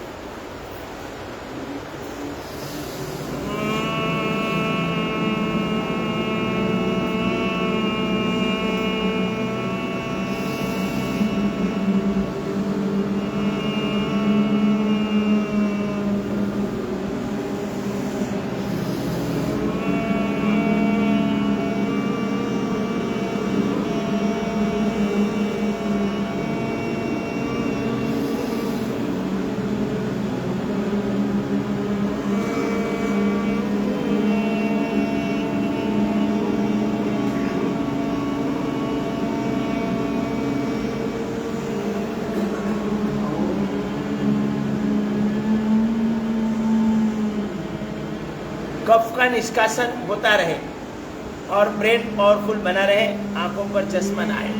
कफ का निष्कासन होता रहे और ब्रेन पावरफुल बना रहे, आंखों पर चश्मा ना आए।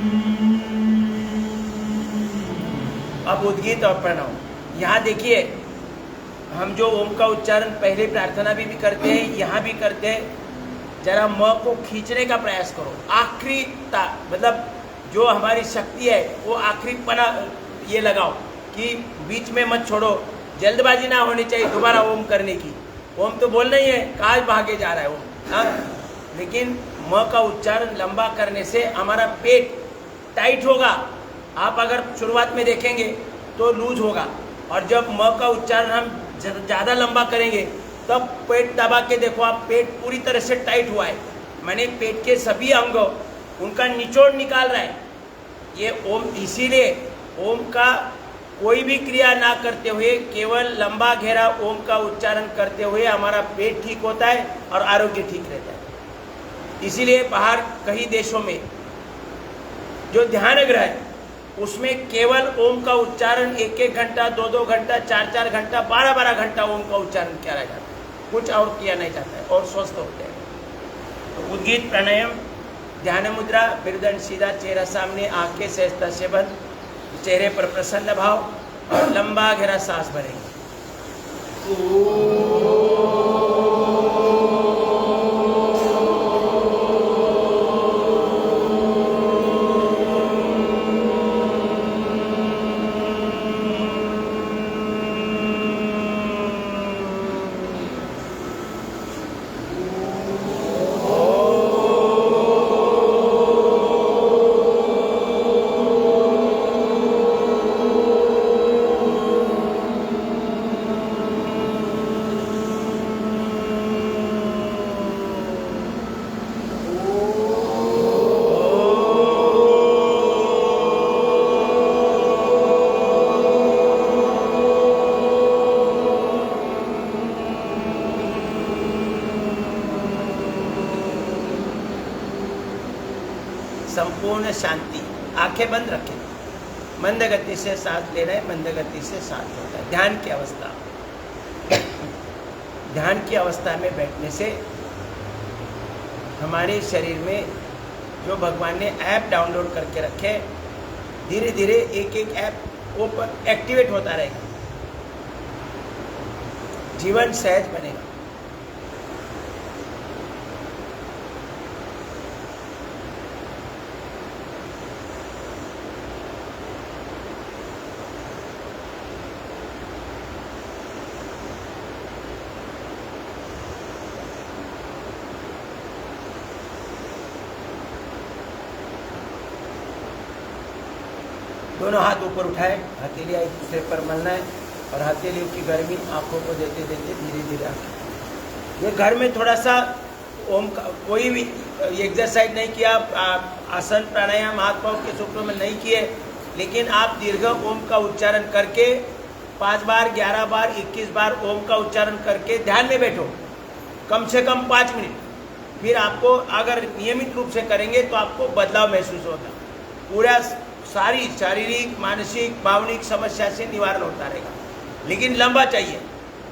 अब उद्गीत और प्रणव, यहाँ देखिए हम जो ओम का उच्चारण पहले प्रार्थना भी करते हैं, यहाँ भी करते हैं। जरा म को खींचने का प्रयास करो, आखिरी मतलब जो हमारी शक्ति है वो आखिरी पना ये लगाओ कि बीच में मत छोड़ो। जल्दबाजी ना होनी चाहिए दोबारा ओम करने की। ओम तो बोलना ही है, कहाँ भागे जा रहा है ओम, हाँ। लेकिन म का उच्चारण लंबा करने से हमारा पेट टाइट होगा। आप अगर शुरुआत में देखेंगे तो लूज होगा, और जब म का उच्चारण हम ज़्यादा लंबा करेंगे तब पेट दबा के देखो आप, पेट पूरी तरह से टाइट हुआ है। माने पेट के सभी अंगों उनका निचोड़ निकाल रहा है। ये ओम, इसीलिए ओम का कोई भी क्रिया ना करते हुए केवल लंबा घेरा ओम का उच्चारण करते हुए हमारा पेट ठीक होता है और आरोग्य ठीक रहता है। इसीलिए बाहर कई देशों में जो ध्यान ग्रह है उसमें केवल ओम का उच्चारण 1-1 घंटा, 2-2 घंटा, 4-4 घंटा, 12-12 घंटा ओम का उच्चारण किया जाता है, कुछ और किया नहीं जाता है और स्वस्थ होते हैं। तो उद्गीत प्राणायाम, ध्यान मुद्रा, मेरुदंड सीधा, चेहरा सामने, आंखें सहजता से बंद, चेहरे पर प्रसन्न भाव और लंबा गहरा सांस भरेंगे। संपूर्ण शांति, आंखें बंद रखें, मंद गति से सांस ले रहे हैं, मंद गति से सांस छोड़ना है। ध्यान की अवस्था, ध्यान की अवस्था में बैठने से हमारे शरीर में जो भगवान ने ऐप डाउनलोड करके रखे, धीरे धीरे एक एक ऐप ओपन एक्टिवेट होता रहेगा, जीवन सहज बनेगा। दोनों हाथ ऊपर उठाए, हथेलियाँ एक दूसरे पर मलना है और हथेलियों की गर्मी आंखों को देते देते धीरे धीरे आंखें। ये घर में थोड़ा सा ओम का कोई भी एक्सरसाइज नहीं किया, आसन प्राणायाम हाथ पाँव के सूत्रों में नहीं किए, लेकिन आप दीर्घ ओम का उच्चारण करके 5 बार, 11 बार, 21 बार ओम का उच्चारण करके ध्यान में बैठो, कम से कम 5 मिनट। फिर आपको अगर नियमित रूप से करेंगे तो आपको बदलाव महसूस होगा, पूरा सारी शारीरिक, मानसिक, भावनिक समस्या से निवारण होता रहेगा। लेकिन लंबा चाहिए।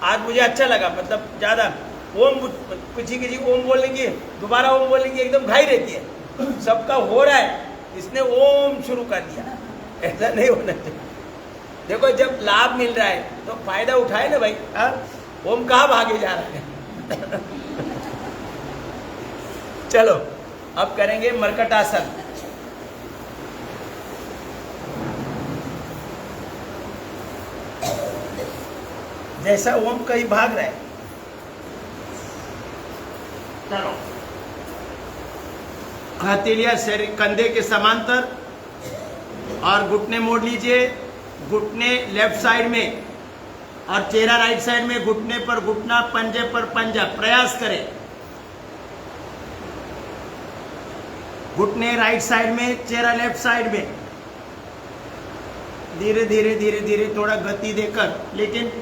आज मुझे अच्छा लगा, मतलब ज़्यादा ओम, किसी ओम बोलेंगे, दोबारा ओम बोलेंगे, एकदम घाई रहती है। सबका हो रहा है, इसने ओम शुरू कर दिया, ऐसा नहीं होना चाहिए। देखो जब लाभ मिल रहा है तो फायदा उठाए ना भाई। ओम कहाँ भागे जा रहा है। चलो अब करेंगे मरकटासन। जैसा ओम कहीं भाग रहा है, चलो हथेलियां शरीर कंधे के समांतर और घुटने मोड़ लीजिए, घुटने लेफ्ट साइड में और चेहरा राइट साइड में, घुटने पर घुटना, पंजे पर पंजा। प्रयास करें, घुटने राइट साइड में, चेहरा लेफ्ट साइड में, धीरे धीरे धीरे धीरे थोड़ा गति देकर, लेकिन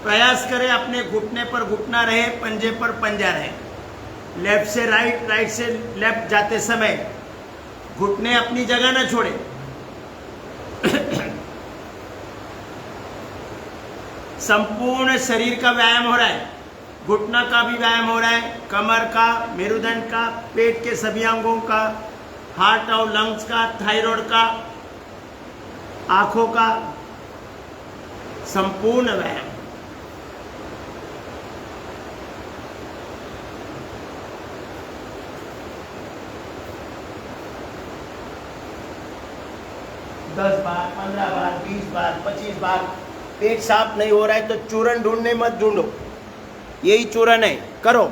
प्रयास करें अपने घुटने पर घुटना रहे, पंजे पर पंजा रहे। लेफ्ट से राइट, राइट से लेफ्ट जाते समय घुटने अपनी जगह न छोड़े। संपूर्ण शरीर का व्यायाम हो रहा है, घुटना का भी व्यायाम हो रहा है, कमर का, मेरुदंड का, पेट के सभी अंगों का, हार्ट और लंग्स का, थायराइड का, आंखों का, संपूर्ण व्यायाम। दस बार, 15 बार, 20 बार, 25 बार। पेट साफ नहीं हो रहा है तो चूरन ढूंढने मत ढूंढो, यही चूरन है, करो।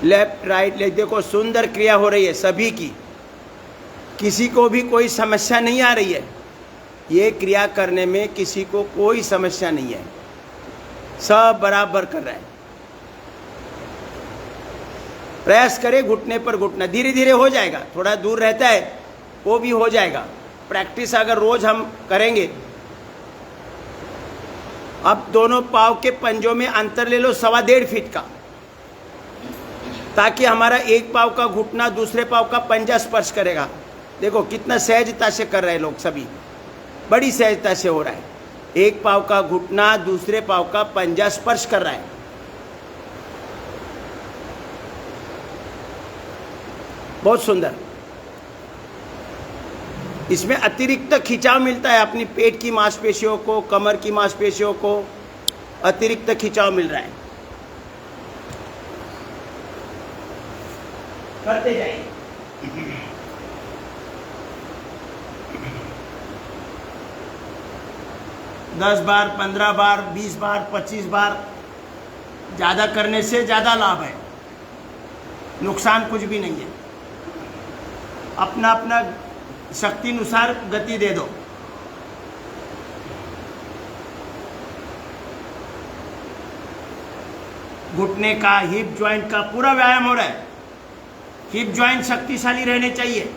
लेफ्ट राइट लेफ्ट, देखो सुंदर क्रिया हो रही है सभी की, किसी को भी कोई समस्या नहीं आ रही है। ये क्रिया करने में किसी को कोई समस्या नहीं है। सब बराबर कर रहा है। प्रयास करें घुटने पर घुटना, धीरे धीरे हो जाएगा, थोड़ा दूर रहता है वो भी हो जाएगा। प्रैक्टिस अगर रोज हम करेंगे। अब दोनों पाँव के पंजों में अंतर ले लो 1.25 फीट का, ताकि हमारा एक पाँव का घुटना दूसरे पाँव का पंजा स्पर्श करेगा। देखो कितना सहजता से कर रहे हैं लोग, सभी बड़ी सहजता से हो रहा है। एक पाँव का घुटना दूसरे पाँव का पंजा स्पर्श कर रहा है। बहुत सुंदर। इसमें अतिरिक्त खिंचाव मिलता है, अपनी पेट की मांसपेशियों को, कमर की मांसपेशियों को अतिरिक्त खिंचाव मिल रहा है। करते जाइए। 10 बार, 15 बार, 20 बार, 25 बार, ज़्यादा करने से ज़्यादा लाभ है, नुकसान कुछ भी नहीं है। अपना अपना शक्ति अनुसार गति दे दो। घुटने का, हिप जॉइंट का पूरा व्यायाम हो रहा है। हिप जॉइंट शक्तिशाली रहने चाहिए।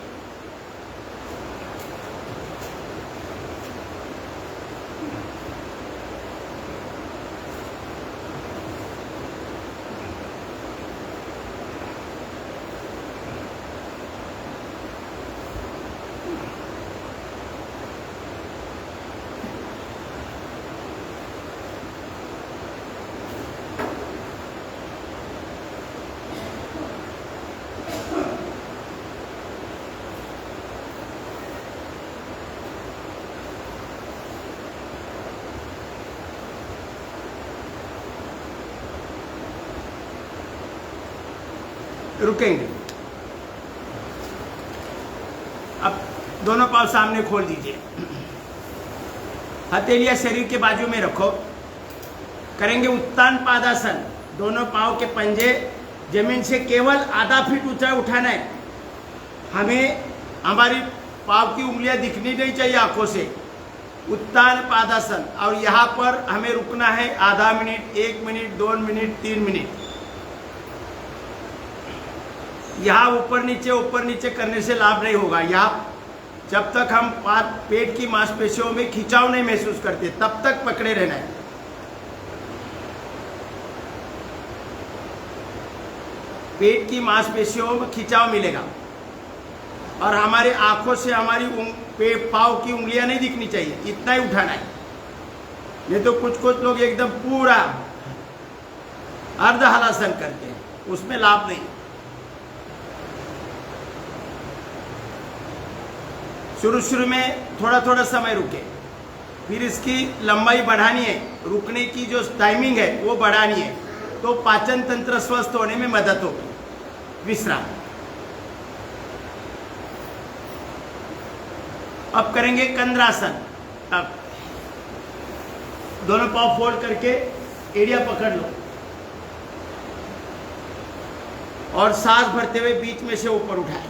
रुकेंगे। अब दोनों पाँव सामने खोल दीजिए, हथेलियां शरीर के बाजू में रखो। करेंगे उत्तान पादासन। दोनों पाँव के पंजे जमीन से केवल आधा फीट ऊंचा उठाना है। हमें हमारी पाँव की उंगलियां दिखनी नहीं चाहिए आंखों से। उत्तान पादासन। और यहाँ पर हमें रुकना है आधा मिनट, 1 मिनट, 2 मिनट, 3 मिनट। यहाँ ऊपर नीचे करने से लाभ नहीं होगा। यहाँ जब तक हम पेट की मांसपेशियों में खिंचाव नहीं महसूस करते तब तक पकड़े रहना है। पेट की मांसपेशियों में खिंचाव मिलेगा और हमारे आंखों से हमारी पाँव की उंगलियां नहीं दिखनी चाहिए, इतना ही उठाना है। नहीं तो कुछ कुछ लोग एकदम पूरा अर्ध हलासन करते हैं, उसमें लाभ नहीं। शुरू में थोड़ा थोड़ा समय रुके, फिर इसकी लंबाई बढ़ानी है। रुकने की जो टाइमिंग है वो बढ़ानी है, तो पाचन तंत्र स्वस्थ होने में मदद होगी। विश्राम। अब करेंगे कंद्रासन। अब दोनों पाँव फोल्ड करके एड़िया पकड़ लो और सांस भरते हुए बीच में से ऊपर उठाएं।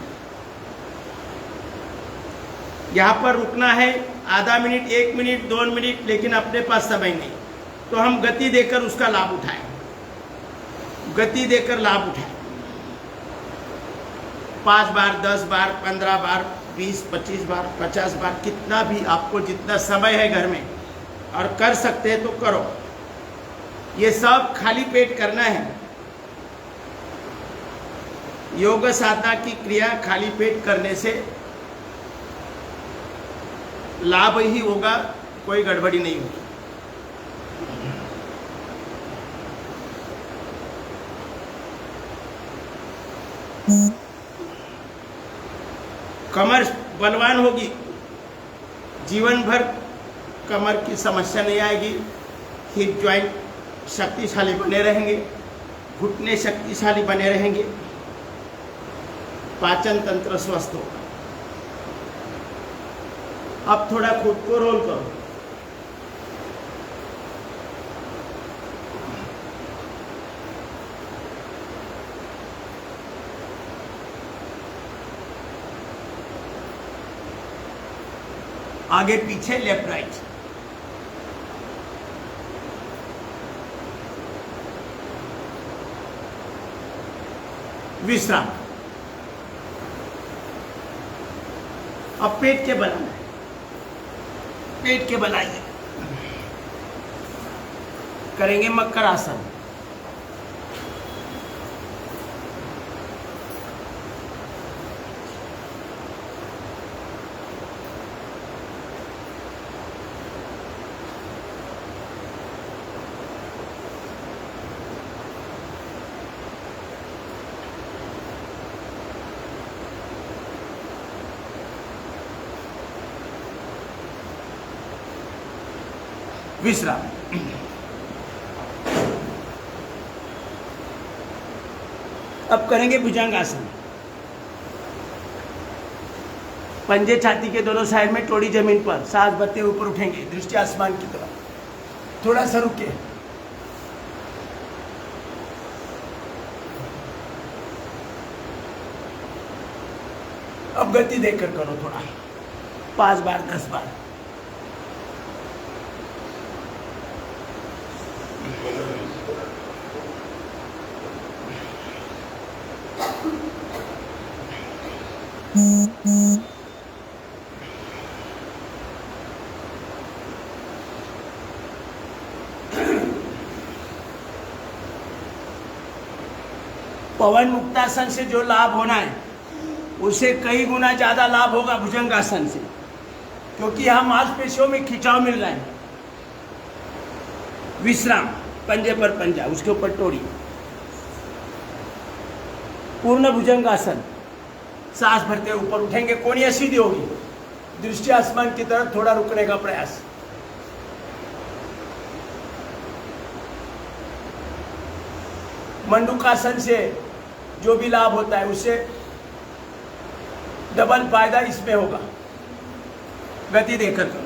यहाँ पर रुकना है आधा मिनट, 1 मिनट, 2 मिनट, लेकिन अपने पास समय नहीं, तो हम गति देकर उसका लाभ उठाएं। गति देकर लाभ उठाएं। 5 बार, 10 बार, 15 बार, 20, 25 बार, 50 बार, कितना भी आपको जितना समय है घर में और कर सकते हैं तो करो। ये सब खाली पेट करना है। योग साधना की क्रिया खाली पेट करने से लाभ ही होगा, कोई गड़बड़ी नहीं होगी। कमर बलवान होगी, जीवन भर कमर की समस्या नहीं आएगी। हिप जॉइंट शक्तिशाली बने रहेंगे, घुटने शक्तिशाली बने रहेंगे, पाचन तंत्र स्वस्थ होगा। अब थोड़ा खुद को रोल करो। आगे पीछे, लेफ्ट राइट। विश्राम। अब पेट के बल आना है, पेट के बल आइए, करेंगे मकर आसन। विश्राम। अब करेंगे भुजंगासन। पंजे छाती के दोनों साइड में, टोड़ी जमीन पर, सांस भरते ऊपर उठेंगे, दृष्टि आसमान की तरफ। थोड़ा सा रुके, अब गति देखकर करो थोड़ा, 5 बार 10 बार। पवन मुक्तासन से जो लाभ होना है उससे कई गुना ज्यादा लाभ होगा भुजंगासन से, क्योंकि यहाँ मांसपेशियों में खिंचाव मिल रहा है। विश्राम, पंजे पर पंजा, उसके ऊपर टोड़ी, पूर्ण भुजंगासन। सांस भरते ऊपर उठेंगे, कोहनियां सीधी होगी, दृष्टि आसमान की तरफ, थोड़ा रुकने का प्रयास। मंडूकासन से जो भी लाभ होता है उससे डबल फायदा इसमें होगा। गति देकर करो।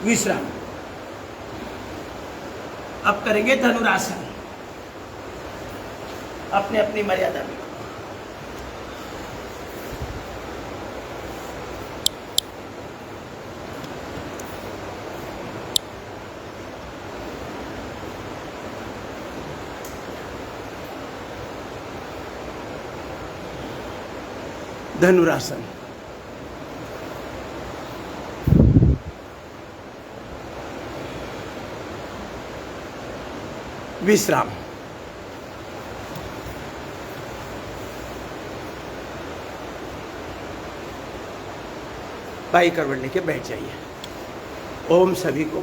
विश्राम। अब करेंगे धनुरासन, अपने अपनी मर्यादा में। धनुरासन। विश्राम। बाई करवट लेके बैठ जाइए। ओम सभी को